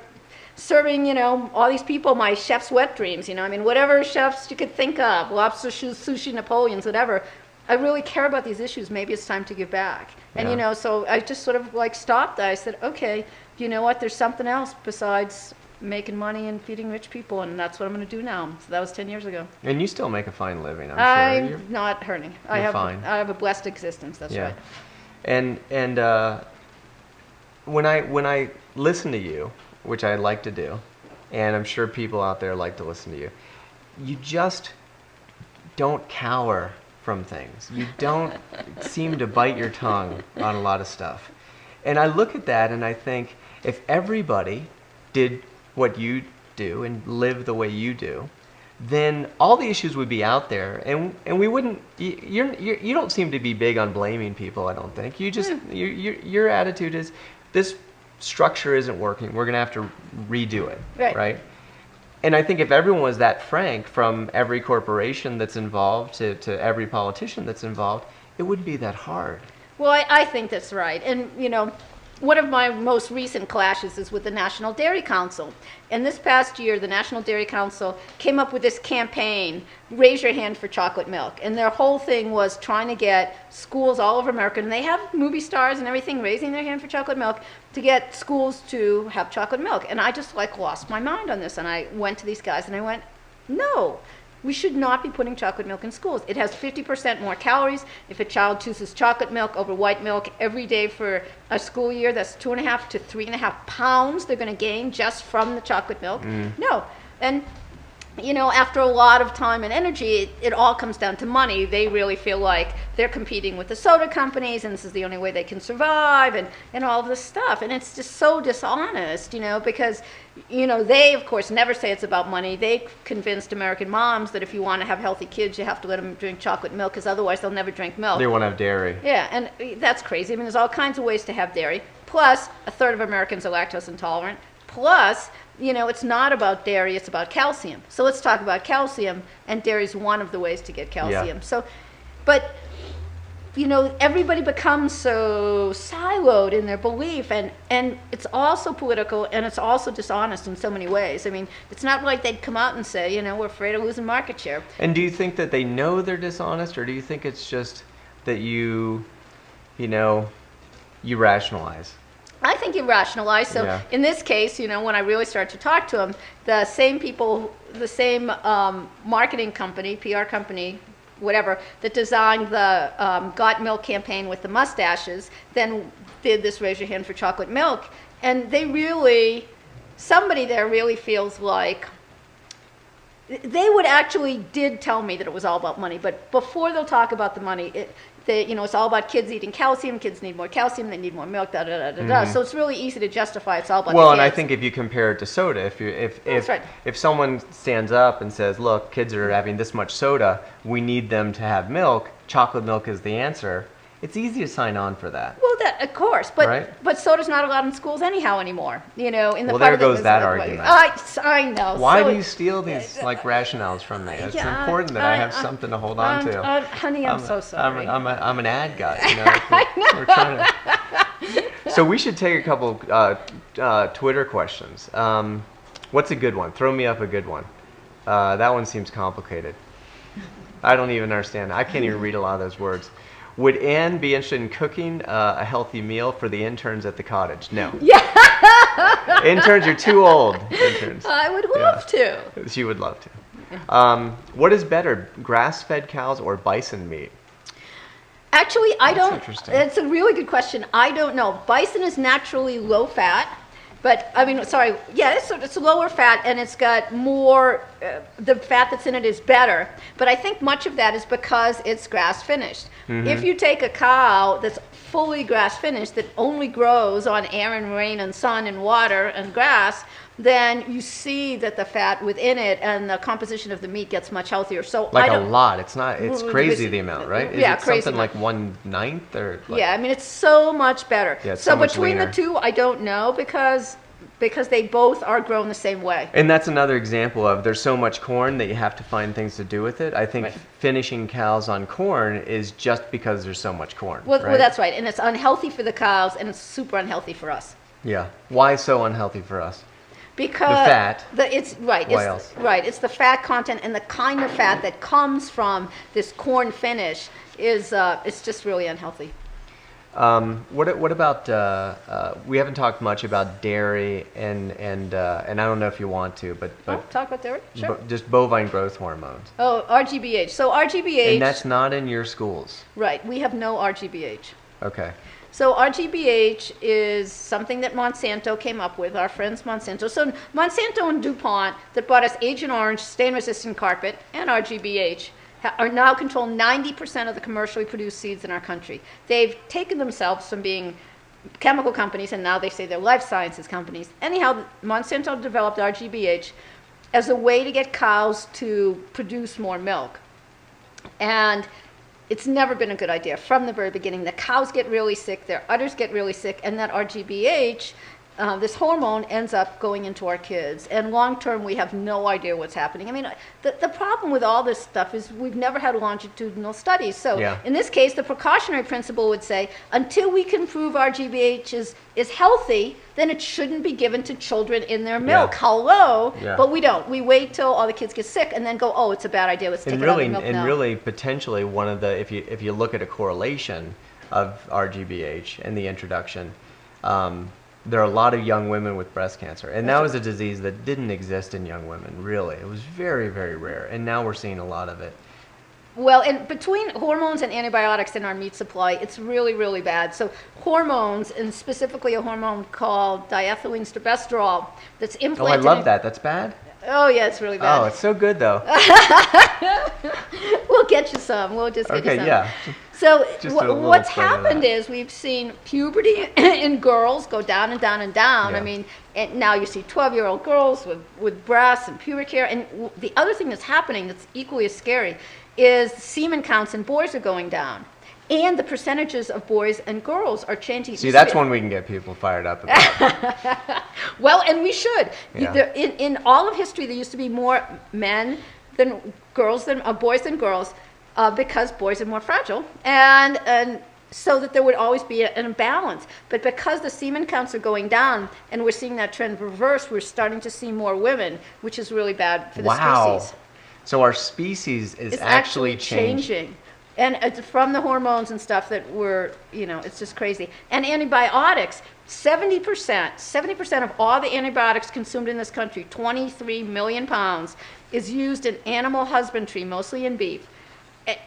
serving, all these people my chef's wet dreams, I mean, whatever chefs you could think of, lobster, sushi, Napoleons, whatever, I really care about these issues. Maybe it's time to give back. And, so I just sort of stopped. I said, okay, you know what, there's something else besides making money and feeding rich people, and that's what I'm going to do now. So that was 10 years ago. And you still make a fine living, I'm sure. I'm not hurting. You're fine. I have a blessed existence, that's right. And when I listen to you, which I like to do, and I'm sure people out there like to listen to you, you just don't cower from things. You don't seem to bite your tongue on a lot of stuff. And I look at that and I think, if everybody did what you do and lived the way you do, then all the issues would be out there, and we wouldn't. You don't seem to be big on blaming people. I don't think you just your attitude is, this structure isn't working. We're going to have to redo it, right? And I think if everyone was that frank, from every corporation that's involved to every politician that's involved, it wouldn't be that hard. Well, I think that's right. And, one of my most recent clashes is with the National Dairy Council. And this past year, the National Dairy Council came up with this campaign, Raise Your Hand for Chocolate Milk. And their whole thing was trying to get schools all over America, and they have movie stars and everything raising their hand for chocolate milk, to get schools to have chocolate milk. And I just lost my mind on this. And I went to these guys and I went, no, We should not be putting chocolate milk in schools. It has 50% more calories. If a child chooses chocolate milk over white milk every day for a school year, that's 2.5 to 3.5 pounds they're going to gain just from the chocolate milk. No. And after a lot of time and energy, it all comes down to money. They really feel like they're competing with the soda companies, and this is the only way they can survive, and all of this stuff. And it's just so dishonest, because, they, of course, never say it's about money. They convinced American moms that if you want to have healthy kids, you have to let them drink chocolate milk, because otherwise they'll never drink milk. They want to have dairy. Yeah, and that's crazy. I mean, there's all kinds of ways to have dairy. Plus, a third of Americans are lactose intolerant. Plus, it's not about dairy, it's about calcium. So let's talk about calcium, and dairy is one of the ways to get calcium. Yeah. So, but, everybody becomes so siloed in their belief, and it's also political, and it's also dishonest in so many ways. I mean, it's not like they'd come out and say, we're afraid of losing market share. And do you think that they know they're dishonest, or do you think it's just that you rationalize? I think you rationalize. So Yeah. in this case, when I really start to talk to them, the same people, the same marketing company, PR company, whatever, that designed the Got Milk campaign with the mustaches, then did this Raise Your Hand for Chocolate Milk. And somebody there really feels like, they did tell me that it was all about money, but before they'll talk about the money, it's all about kids eating calcium. Kids need more calcium. They need more milk. Da da da da da. So it's really easy to justify it's all about. Well, the and I kids. think if you compare it to soda, That's right. if someone stands up and says, "Look, kids are having this much soda. We need them to have milk. Chocolate milk is the answer." It's easy to sign on for that. Well, that of course, but Right? but soda's not allowed in schools anyhow anymore. In the Well, part there of the- goes that argument. I know. Why So do you steal these rationales from me? It's Yeah, important that I have something to hold on to. honey, I'm so sorry. I'm an ad guy. We're trying to. So we should take a couple Twitter questions. What's a good one? Throw me up a good one. That one seems complicated. I don't even understand. I can't even read a lot of those words. Would Anne be interested in cooking a healthy meal for the interns at the cottage? No. Yeah. Interns, you're too old. Interns. I would love to. She would love to. What is better, grass-fed cows or bison meat? Actually, I That's don't. interesting. It's a really good question. I don't know. Bison is naturally low fat, but it's lower fat, and it's got more. The fat that's in it is better, but I think much of that is because it's grass finished. If you take a cow that's fully grass finished that only grows on air and rain and sun and water and grass, then you see that the fat within it and the composition of the meat gets much healthier. So Like I a don't, lot. It's crazy the amount, right? Is Yeah, it crazy something like amount. 1/9 or? Like, Yeah, I mean, it's so much better. Yeah, it's so much between leaner. the two, I don't know because they both are grown the same way. And that's another example of there's so much corn that you have to find things to do with it. I think Right. finishing cows on corn is just because there's so much corn. Well, right? that's right. And it's unhealthy for the cows, and it's super unhealthy for us. Yeah. Why so unhealthy for us? Because The fat. It's right. Why It's else? right. It's the fat content and the kind of fat that comes from this corn finish is it's just really unhealthy. What about we haven't talked much about dairy and I don't know if you want to, but Talk about dairy? Sure. just bovine growth hormones. RGBH. So RGBH. And that's not in your schools. right. We have no RGBH. Okay. So RGBH is something that Monsanto came up with, our friends Monsanto. So Monsanto and DuPont that bought us Agent Orange, stain-resistant carpet, and RGBH are now control 90% of the commercially produced seeds in our country. They've taken themselves from being chemical companies, and now they say they're life sciences companies. Anyhow, Monsanto developed RGBH as a way to get cows to produce more milk. And it's never been a good idea from the very beginning. The cows get really sick, their udders get really sick, and that RGBH, this hormone, ends up going into our kids. And long term, we have no idea what's happening. I mean, the problem with all this stuff is we've never had longitudinal studies. So Yeah. in this case, the precautionary principle would say, until we can prove RGBH is healthy, then it shouldn't be given to children in their milk. Yeah. Hello? Yeah. But we don't. We wait till all the kids get sick and then go, oh, it's a bad idea. Let's take it out of the milk now. really potentially one of the if you look at a correlation of RGBH and the introduction, there are a lot of young women with breast cancer, and that was a disease that didn't exist in young women, really. It was very, very rare, and now we're seeing a lot of it. Well, and between hormones and antibiotics in our meat supply, it's really, really bad. So hormones, and specifically a hormone called diethylene-stilbestrol, that's Oh, I implanted. love that. That's bad? Oh, yeah, it's really Oh, bad. it's so good, though. We'll get you some. We'll just get you Okay, some. yeah. So Just a little what's flavor of happened that. is we've seen puberty in girls go down and down and down. Yeah. I mean, and now you see 12-year-old girls with breasts and pubic hair. And the other thing that's happening that's equally as scary is semen counts in boys are going down. And the percentages of boys and girls are changing. See, that's when we can get people fired up about. Well, and we should. Yeah. In all of history, there used to be more men than girls than boys than girls, because boys are more fragile, and so that there would always be an imbalance. But because the semen counts are going down, and we're seeing that trend reverse, we're starting to see more women, which is really bad for the Wow. species. So our species is It's actually changing. And it's from the hormones and stuff that it's just crazy. And antibiotics, 70% of all the antibiotics consumed in this country, 23 million pounds, is used in animal husbandry, mostly in beef.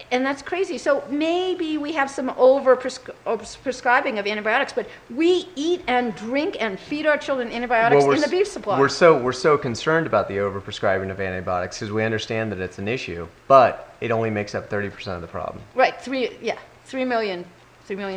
And that's crazy. So maybe we have some prescribing of antibiotics, but we eat and drink and feed our children antibiotics in the beef supply. We're so concerned about the overprescribing of antibiotics because we understand that it's an issue, but it only makes up 30% of the problem. Right, 3 million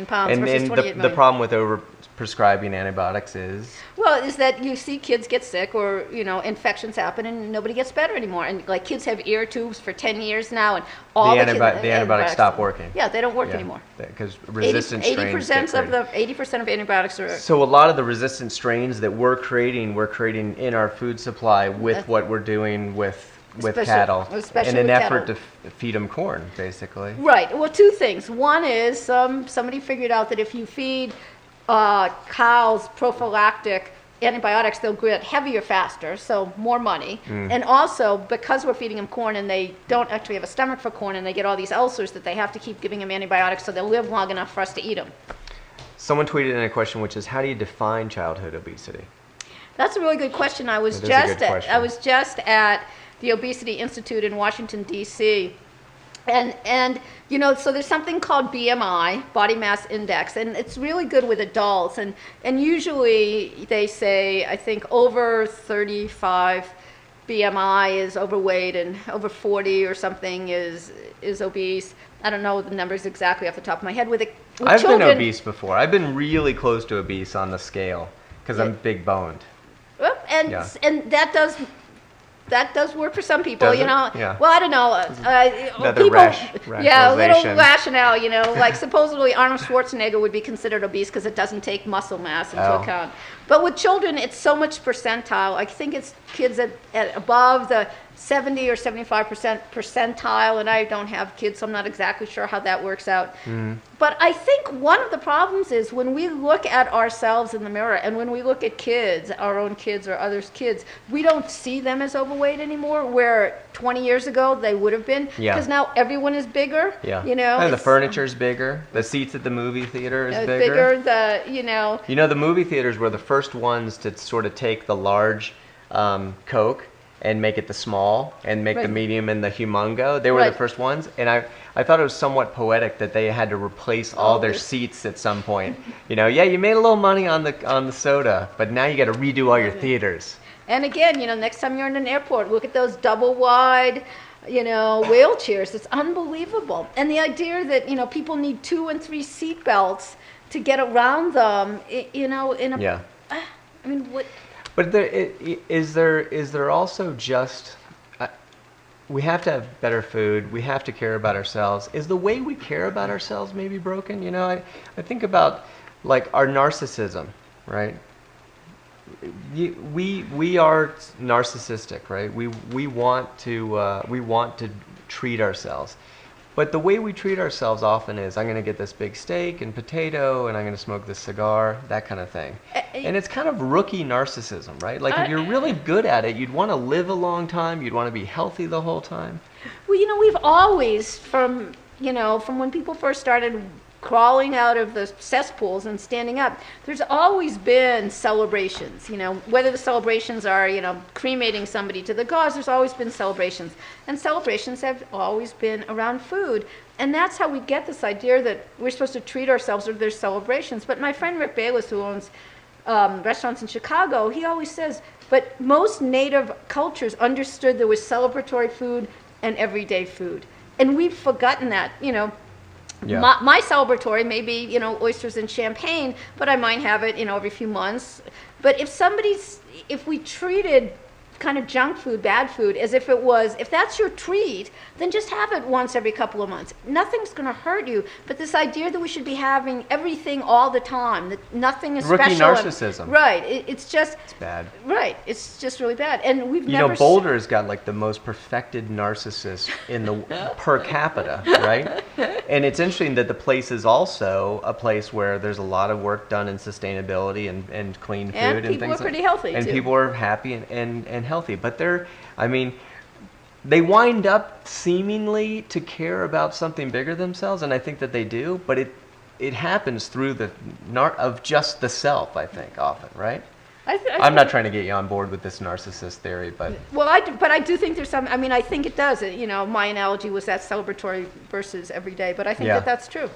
pounds And, versus and 28 the million. problem with overprescribing antibiotics is Well, is that you see kids get sick or, infections happen and nobody gets better anymore. And like kids have ear tubes for 10 years now and all the kids- antibiotics stop working. Yeah, they don't work anymore. Because resistant strains 80% get of created. 80% of antibiotics are So a lot of the resistant strains that we're creating in our food supply with what we're doing with Especially- cattle especially in an with effort cattle. to feed them corn, basically. right. Well, two things. One is somebody figured out that if you feed cows prophylactic antibiotics, they'll get heavier faster, so more money. And also, because we're feeding them corn and they don't actually have a stomach for corn and they get all these ulcers, that they have to keep giving them antibiotics so they'll live long enough for us to eat them. Someone tweeted in a question, which is, how do you define childhood obesity? That's a really good question. I was It is a good question. just at the Obesity Institute in Washington, D.C. And so there's something called BMI, body mass index, and it's really good with adults. And usually they say, I think over 35 BMI is overweight and over 40 or something is obese. I don't know the numbers exactly off the top of my head. With I've children, been obese before. I've been really close to obese on the scale because I'm big boned. And Yeah. and that does work for some people, Does it? Yeah. Well, I don't know. Another People, yeah, a little rationalization. rationale, like supposedly Arnold Schwarzenegger would be considered obese because it doesn't take muscle mass into Oh. account. But with children, it's so much percentile. I think it's kids at above the 70 or 75% percentile, and I don't have kids, so I'm not exactly sure how that works out. But I think one of the problems is when we look at ourselves in the mirror and when we look at kids, our own kids or others' kids, we don't see them as overweight anymore, where 20 years ago they would have been. Yeah. Because now everyone is bigger. Yeah. And the it's furniture's bigger. The seats at the movie theater is bigger. The movie theaters were the first ones to sort of take the large Coke and make it the small and make the Right. medium and the humongo. They were the Right. first ones. And I thought it was somewhat poetic that they had to replace all their their- seats at some point. Yeah, you made a little money on the soda, but now you got to redo all your theaters. And again, next time you're in an airport, look at those double wide, wheelchairs. It's unbelievable. And the idea that, people need 2 and 3 seat belts to get around them, Yeah. I mean, what? But is there also just we have to have better food. We have to care about ourselves. Is the way we care about ourselves maybe broken? I think about like our narcissism, right? We are narcissistic, right? We want to treat ourselves. But the way we treat ourselves often is, I'm going to get this big steak and potato, and I'm going to smoke this cigar, that kind of thing. And it's kind of rookie narcissism, right? Like, if you're really good at it, you'd want to live a long time, you'd want to be healthy the whole time. Well, we've always, from when people first started crawling out of the cesspools and standing up. There's always been celebrations, whether the celebrations are, cremating somebody to the gods, there's always been celebrations. And celebrations have always been around food. And that's how we get this idea that we're supposed to treat ourselves with their celebrations. But my friend Rick Bayless, who owns restaurants in Chicago, he always says, but most native cultures understood there was celebratory food and everyday food. And we've forgotten that, Yeah. My celebratory may be, oysters and champagne, but I might have it, every few months. But if we treated kind of junk food, bad food, as if if that's your treat, then just have it once every couple of months. Nothing's going to hurt you. But this idea that we should be having everything all the time, that nothing is Rookie special. narcissism. Right. It's bad. Right. It's just really bad. And we've never... Boulder's got like the most perfected narcissist in the per capita, right? And it's interesting that the place is also a place where there's a lot of work done in sustainability and clean food and things. And people are pretty healthy, and too. people are happy and healthy. But they wind up seemingly to care about something bigger themselves, and I think that they do, but it happens through the of just the self, I think, often, right? I'm not trying to get you on board with this narcissist theory, but... Well, I do think there's some... I think it does. My analogy was that celebratory versus everyday, but I think that's true.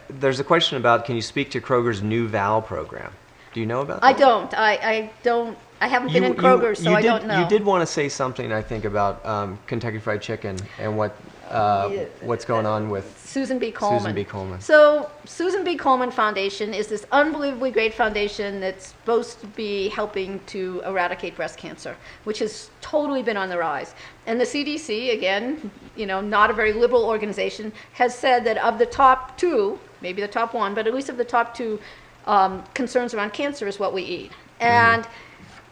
There's a question about, can you speak to Kroger's new Val program? Do you know about that? I don't. I don't. I haven't been in Kroger, so I don't know. You did want to say something, I think, about Kentucky Fried Chicken and what's going on with Susan B. Coleman. Susan B. Coleman. So Susan B. Coleman Foundation is this unbelievably great foundation that's supposed to be helping to eradicate breast cancer, which has totally been on the rise. And the CDC, again, not a very liberal organization, has said that of the top two, maybe the top one, but at least of the top two concerns around cancer is what we eat. And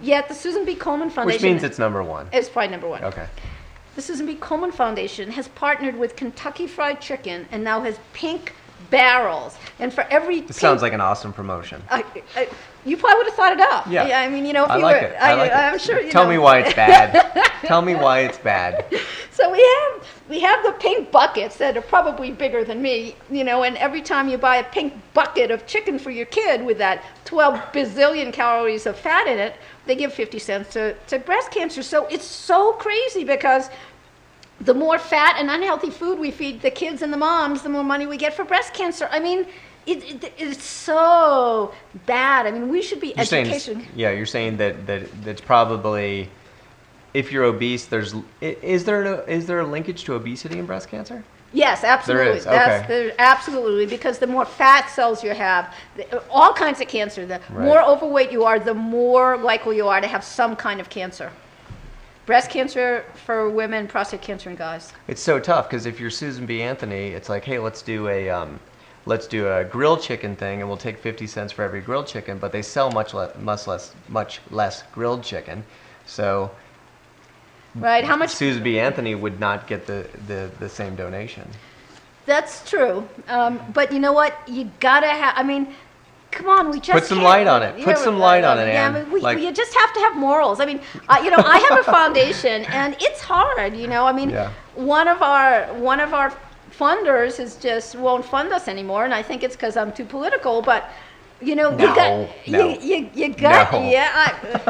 yet the Susan B. Coleman Foundation... Which means it's number one. It's probably number one. Okay. The Susan B. Komen Foundation has partnered with Kentucky Fried Chicken and now has pink barrels. And for every... This sounds like an awesome promotion. You probably would have thought it up. Yeah. I mean, if I you like were... it. I like it. I'm sure Tell me why it's bad. Tell me why it's bad. So we have the pink buckets that are probably bigger than me, and every time you buy a pink bucket of chicken for your kid with that 12 bazillion calories of fat in it, they give 50 cents to breast cancer. So it's so crazy because the more fat and unhealthy food we feed the kids and the moms, the more money we get for breast cancer. I mean, it's so bad. I mean, we should be education. You're saying that it's probably, if you're obese, is there a linkage to obesity and breast cancer? Yes, absolutely. There is. Okay. There's absolutely, because the more fat cells you have, all kinds of cancer, the more overweight you are, the more likely you are to have some kind of cancer. Breast cancer for women, prostate cancer in guys. It's so tough because if you're Susan B. Anthony, it's like, hey, let's do a grilled chicken thing, and we'll take 50 cents for every grilled chicken. But they sell much less grilled chicken, so right. How much? Susan B. Anthony would not get the same donation. That's true, but you know what? You gotta have. I mean. Come on, we just put some light on it. Put some light on it, Ann. Yeah, you just have to have morals. I mean, I have a foundation, and it's hard. I mean, one of our funders won't fund us anymore, and I think it's because I'm too political. But you got.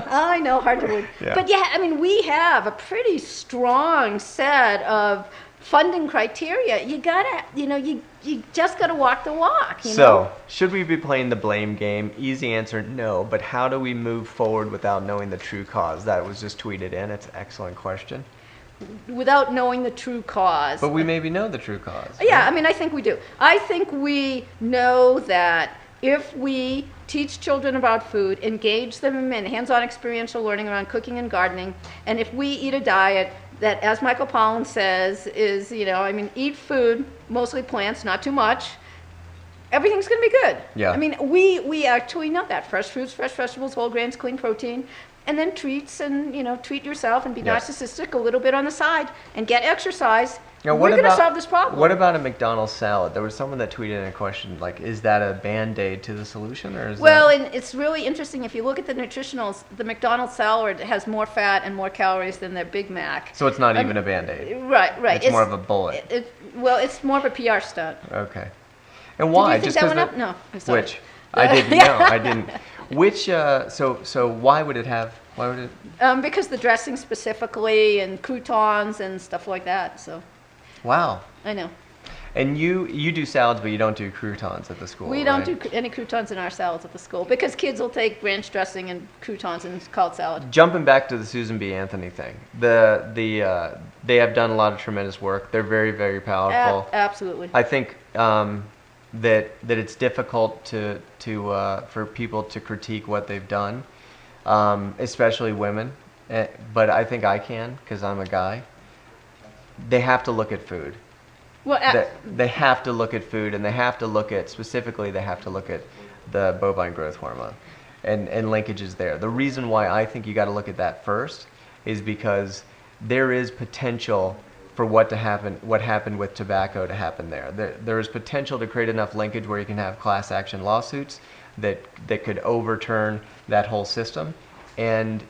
I know, hard to believe. Yeah. But I mean, we have a pretty strong set of funding criteria. You gotta, you just gotta walk the walk. So, should we be playing the blame game? Easy answer, no. But how do we move forward without knowing the true cause? That was just tweeted in. It's an excellent question. Without knowing the true cause. But we maybe know the true cause. Yeah, right? I mean, I think we do. I think we know that if we teach children about food, engage them in hands-on experiential learning around cooking and gardening, and if we eat a diet that, as Michael Pollan says, is, eat food, mostly plants, not too much, everything's going to be good. Yeah. I mean, we actually know that. Fresh fruits, fresh vegetables, whole grains, clean protein, and then treats, and, treat yourself and be narcissistic a little bit on the side and get exercise. Now, We're going to solve this problem. What about a McDonald's salad? There was someone that tweeted in a question like, "Is that a band-aid to the solution, or is Well, that?" and it's really interesting if you look at the nutritionals. The McDonald's salad has more fat and more calories than their Big Mac. So it's not even a band-aid. Right. It's more of a bullet. Well, it's more of a PR stunt. Okay. And why? Did you think Just that 'cause one up? No. I'm sorry. Which? I didn't. No, I didn't. Which? So why would it have? Why would it? Because the dressing specifically and croutons and stuff like that. So Wow. I know. And you do salads, but you don't do croutons at the school. We don't right? do any croutons in our salads at the school because kids will take ranch dressing and croutons and call it salad. Jumping back to the Susan B. Anthony thing, they have done a lot of tremendous work. They're very, very powerful. Absolutely. I think that it's difficult for people to critique what they've done, especially women. But I think I can because I'm a guy. They have to look at food. Well, They have to look at food, and they have to look at the bovine growth hormone and linkages there. The reason why I think you got to look at that first is because there is potential for what happened with tobacco to happen there. There is potential to create enough linkage where you can have class action lawsuits that could overturn that whole system, and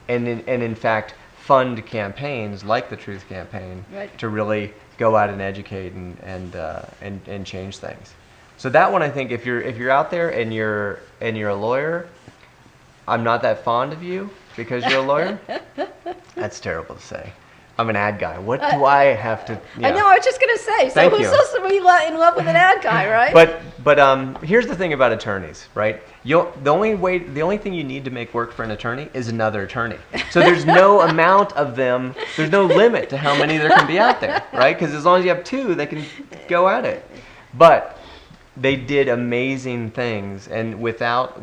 in fact fund campaigns like the Truth Campaign Right. to really go out and educate and change things. So that one, I think, if you're out there and you're a lawyer, I'm not that fond of you because you're a lawyer. That's terrible to say. I'm an ad guy. What do I have to? Yeah. I know. I was just gonna say. So Thank who's you. supposed to be in love with an ad guy, right? But here's the thing about attorneys, right? The only thing you need to make work for an attorney is another attorney. So there's no amount of them. There's no limit to how many there can be out there, right? Because as long as you have two, they can go at it. But they did amazing things, and without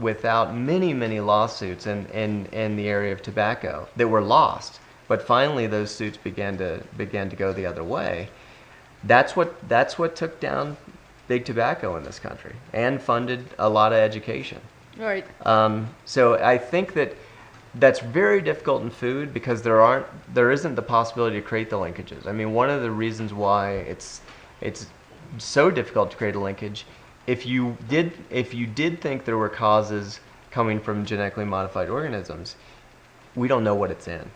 many lawsuits in the area of tobacco that were lost. But finally, those suits began to go the other way. That's what took down big tobacco in this country and funded a lot of education. Right. So I think that's very difficult in food because there isn't the possibility to create the linkages. I mean, one of the reasons why it's so difficult to create a linkage, if you did think there were causes coming from genetically modified organisms, we don't know what it's in.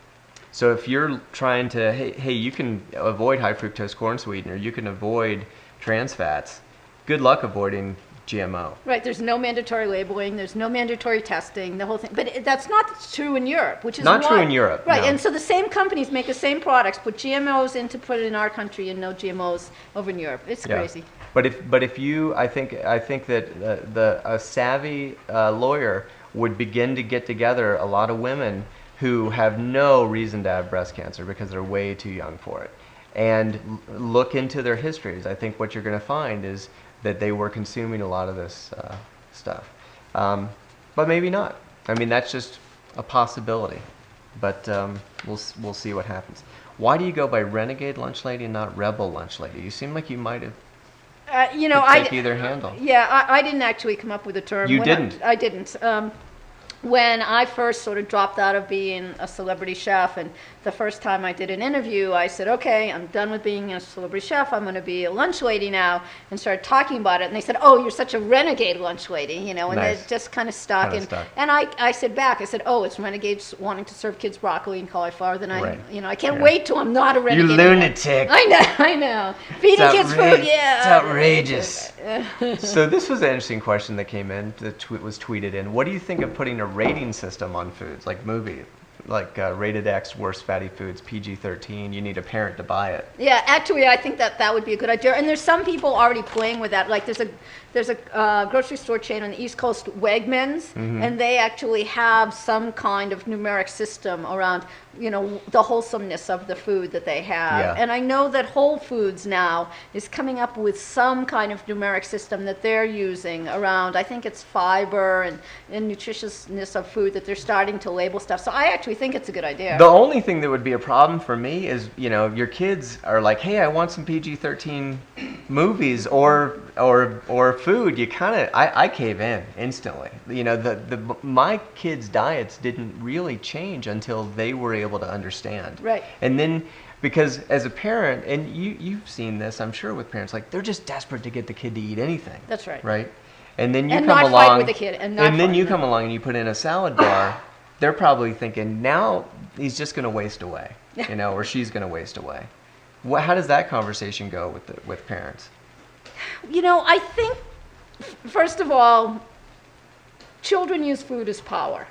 So if you're trying to, hey, you can avoid high fructose corn sweetener, you can avoid trans fats, good luck avoiding GMO. Right. There's no mandatory labeling. There's no mandatory testing. The whole thing. But that's not true in Europe, which is Not why, true in Europe. Right. No. And so the same companies make the same products, put GMOs in to put it in our country, and no GMOs over in Europe. It's crazy. But if you, I think that a savvy lawyer would begin to get together a lot of women who have no reason to have breast cancer because they're way too young for it, and look into their histories. I think what you're going to find is that they were consuming a lot of this stuff, but maybe not. I mean, that's just a possibility, but we'll see what happens. Why do you go by Renegade Lunch Lady and not Rebel Lunch Lady? You seem like you might have. Take either handle. Yeah, I didn't actually come up with a term. You didn't? I didn't. When I first sort of dropped out of being a celebrity chef, and the first time I did an interview, I said, okay, I'm done with being a celebrity chef, I'm going to be a lunch lady now, and started talking about it, and they said, oh, you're such a renegade lunch lady, and Nice. they just kind of stuck. And I said back, I said, oh, it's renegades wanting to serve kids broccoli and cauliflower, then Right. I can't wait till I'm not a renegade. You lunatic. I know. Feeding kids food, yeah. It's outrageous. So this was an interesting question that came in, that was tweeted in. What do you think of putting a rating system on foods, like rated X, worst fatty foods, PG-13, you need a parent to buy it? Yeah, actually, I think that would be a good idea. And there's some people already playing with that. Like there's a grocery store chain on the East Coast, Wegmans, and they actually have some kind of numeric system around, the wholesomeness of the food that they have. Yeah. And I know that Whole Foods now is coming up with some kind of numeric system that they're using around, I think it's fiber and nutritiousness of food, that they're starting to label stuff. So I actually think it's a good idea. The only thing that would be a problem for me is, your kids are like, hey, I want some PG-13 movies or food. You I cave in instantly. My kids' diets didn't really change until they were able to understand. Right. And then Because as a parent, and you've seen this, I'm sure, with parents, like they're just desperate to get the kid to eat anything. That's right. Right? And then you And come not along, fight with the kid, and not then fight, you no. come along and you put in a salad bar. They're probably thinking, now he's just going to waste away, you know, or she's going to waste away. How does that conversation go with parents? You know, I think, first of all, children use food as power.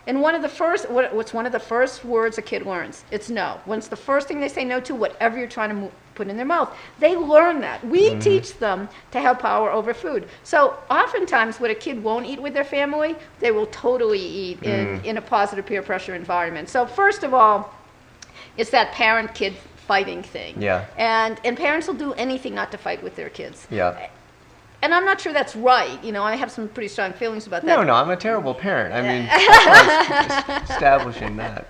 And what's one of the first words a kid learns? It's no. What's the first thing they say no to? Whatever you're trying to put in their mouth. They learn that. We teach them to have power over food. So oftentimes what a kid won't eat with their family, they will totally eat in a positive peer pressure environment. So first of all, it's that parent-kid fighting thing. Yeah. And parents will do anything not to fight with their kids. Yeah. And I'm not sure that's right. You know, I have some pretty strong feelings about that. No, I'm a terrible parent. I mean, that's why I was establishing that.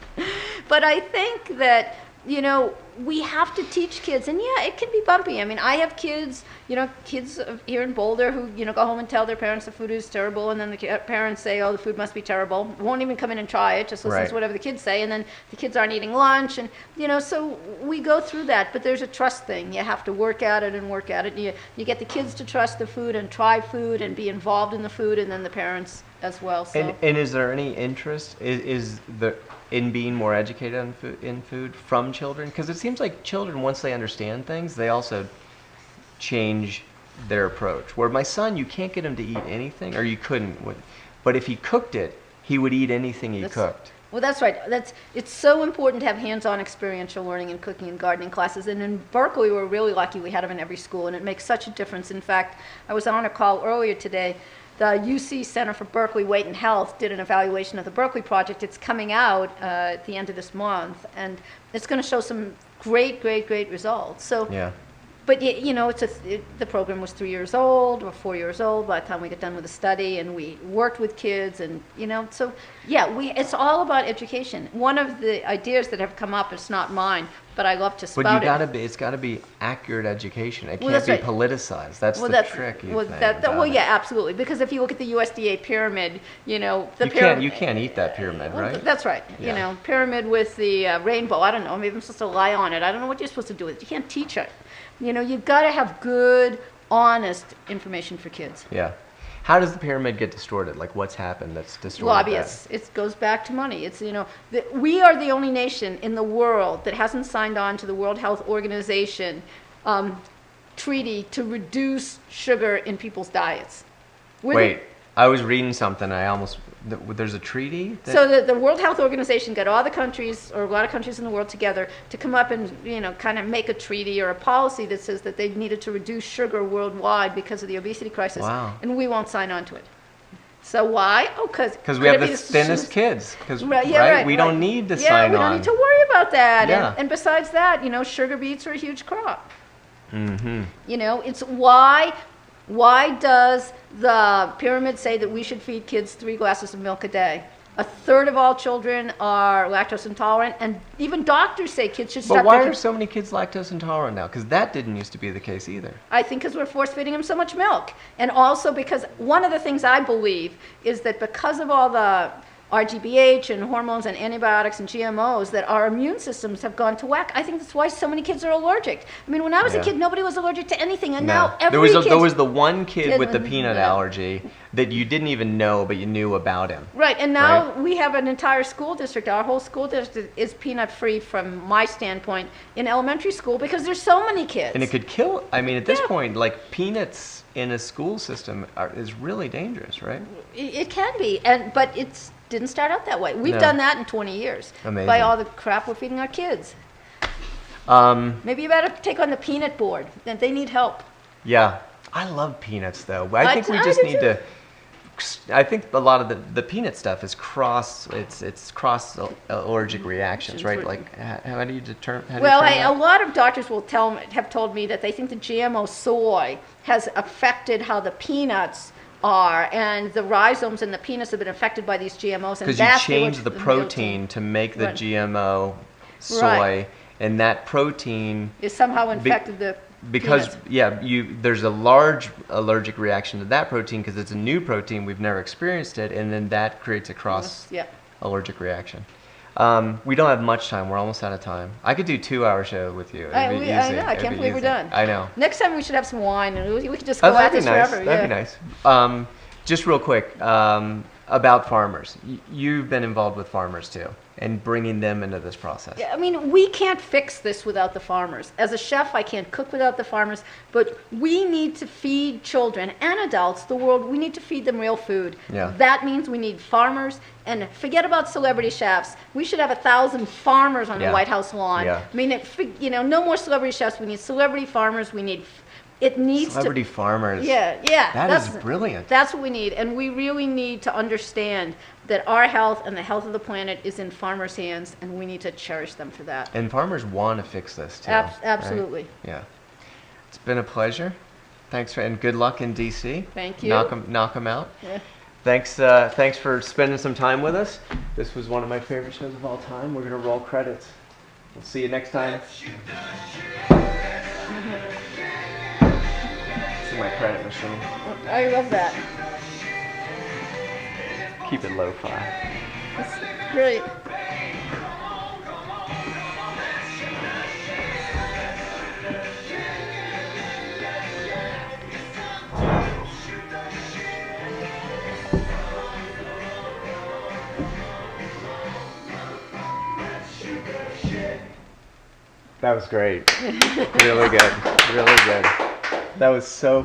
But I think that, you know, we have to teach kids, and yeah, it can be bumpy. I mean, I have kids, you know, kids here in Boulder who, you know, go home and tell their parents the food is terrible, and then the parents say, oh, the food must be terrible. Won't even come in and try it, just listens to whatever the kids say, and then the kids aren't eating lunch, and, you know, so we go through that, but there's a trust thing. You have to work at it and work at it. You get the kids to trust the food and try food and be involved in the food, and then the parents as well. So. And is there any interest in being more educated in food from children? Because it seems like children, once they understand things, they also change their approach. Where my son, you can't get him to eat anything, or you couldn't. But if he cooked it, he would eat anything he cooked. Well, that's right. It's so important to have hands-on experiential learning in cooking and gardening classes. And in Berkeley, we're really lucky we had them in every school, and it makes such a difference. In fact, I was on a call earlier today. The UC Center for Berkeley Weight and Health did an evaluation of the Berkeley project. It's coming out at the end of this month, and it's going to show some great results. So, yeah. But you know, the program was 3 years old or 4 years old by the time we got done with the study, and we worked with kids, and you know, so yeah, it's all about education. One of the ideas that have come up, it's not mine, but I love to spout But it's got to be accurate education. It can't be politicized. That's the tricky thing. Well, yeah, absolutely. Because if you look at the USDA pyramid, you know, you can't eat that pyramid, right? That's right. Yeah. You know, pyramid with the rainbow. I don't know. Maybe I'm supposed to lie on it. I don't know what you're supposed to do with it. You can't teach it. You know, you've got to have good, honest information for kids. Yeah. How does the pyramid get distorted? Like, what's happened that's distorted? Lobbyists. It goes back to money. It's, you know, we are the only nation in the world that hasn't signed on to the World Health Organization treaty to reduce sugar in people's diets. Wait, I was reading something. There's a treaty? So the World Health Organization got all the countries, or a lot of countries in the world, together to come up and, you know, kind of make a treaty or a policy that says that they needed to reduce sugar worldwide because of the obesity crisis. Wow. And we won't sign on to it. So why? Oh, because we have the thinnest kids. We don't need to sign on. We don't need to worry about that. Yeah. And besides that, you know, sugar beets are a huge crop. Mm-hmm. You know, it's why does the pyramid say that we should feed kids 3 glasses of milk a day? A third of all children are lactose intolerant, and even doctors say kids should stop. But why are so many kids lactose intolerant now? Because that didn't used to be the case either. I think because we're force feeding them so much milk. And also because one of the things I believe is that because of all the RGBH and hormones and antibiotics and GMOs, that our immune systems have gone to whack. I think that's why so many kids are allergic. I mean, when I was a kid, nobody was allergic to anything, and now every kid... There was the one kid with the peanut allergy that you didn't even know, but you knew about him. Right, and now we have an entire school district. Our whole school district is peanut-free from my standpoint in elementary school because there's so many kids. And it could kill... I mean, at this point, like, peanuts in a school system is really dangerous, right? It can be, but it's... didn't start out that way. We've done that in 20 years. Amazing. By all the crap we're feeding our kids. Maybe you better take on the peanut board. They need help. Yeah. I love peanuts, though. I think we just need to... I think a lot of the peanut stuff is cross allergic reactions, right? Like, how do you determine... Well, a lot of doctors have told me that they think the GMO soy has affected how the peanuts are, and the rhizomes in the peanuts have been affected by these GMOs. Because you change the protein to make the GMO soy, and that protein is somehow infected the because peanuts. There's a large allergic reaction to that protein because it's a new protein, we've never experienced it, and then that creates a cross allergic reaction. We don't have much time. We're almost out of time. I could do 2-hour show with you. It'd be I easy. know. I It'd can't be believe we're easy. done. I know. Next time we should have some wine and we could just go Oh, at that'd be this nice. forever. That'd Yeah. be nice. Just real quick, about farmers. You've been involved with farmers too, and bringing them into this process. Yeah, I mean, we can't fix this without the farmers. As a chef, I can't cook without the farmers, but we need to feed children and adults, the world, we need to feed them real food. Yeah. That means we need farmers, and forget about celebrity chefs. We should have 1,000 farmers on the Yeah. White House lawn. Yeah. I mean, no more celebrity chefs. We need celebrity farmers. It needs Celebrity to. farmers. Yeah. That is brilliant. That's what we need, and we really need to understand that our health and the health of the planet is in farmers' hands, and we need to cherish them for that. And farmers want to fix this too. right? Absolutely. Yeah. It's been a pleasure. Thanks and good luck in DC. Thank you. Knock 'em out. Yeah. Thanks for spending some time with us. This was one of my favorite shows of all time. We're gonna roll credits. We'll see you next time. See my credit machine. I love that. Keep it lo-fi. That's great. That was great. Really good. Really good. That was so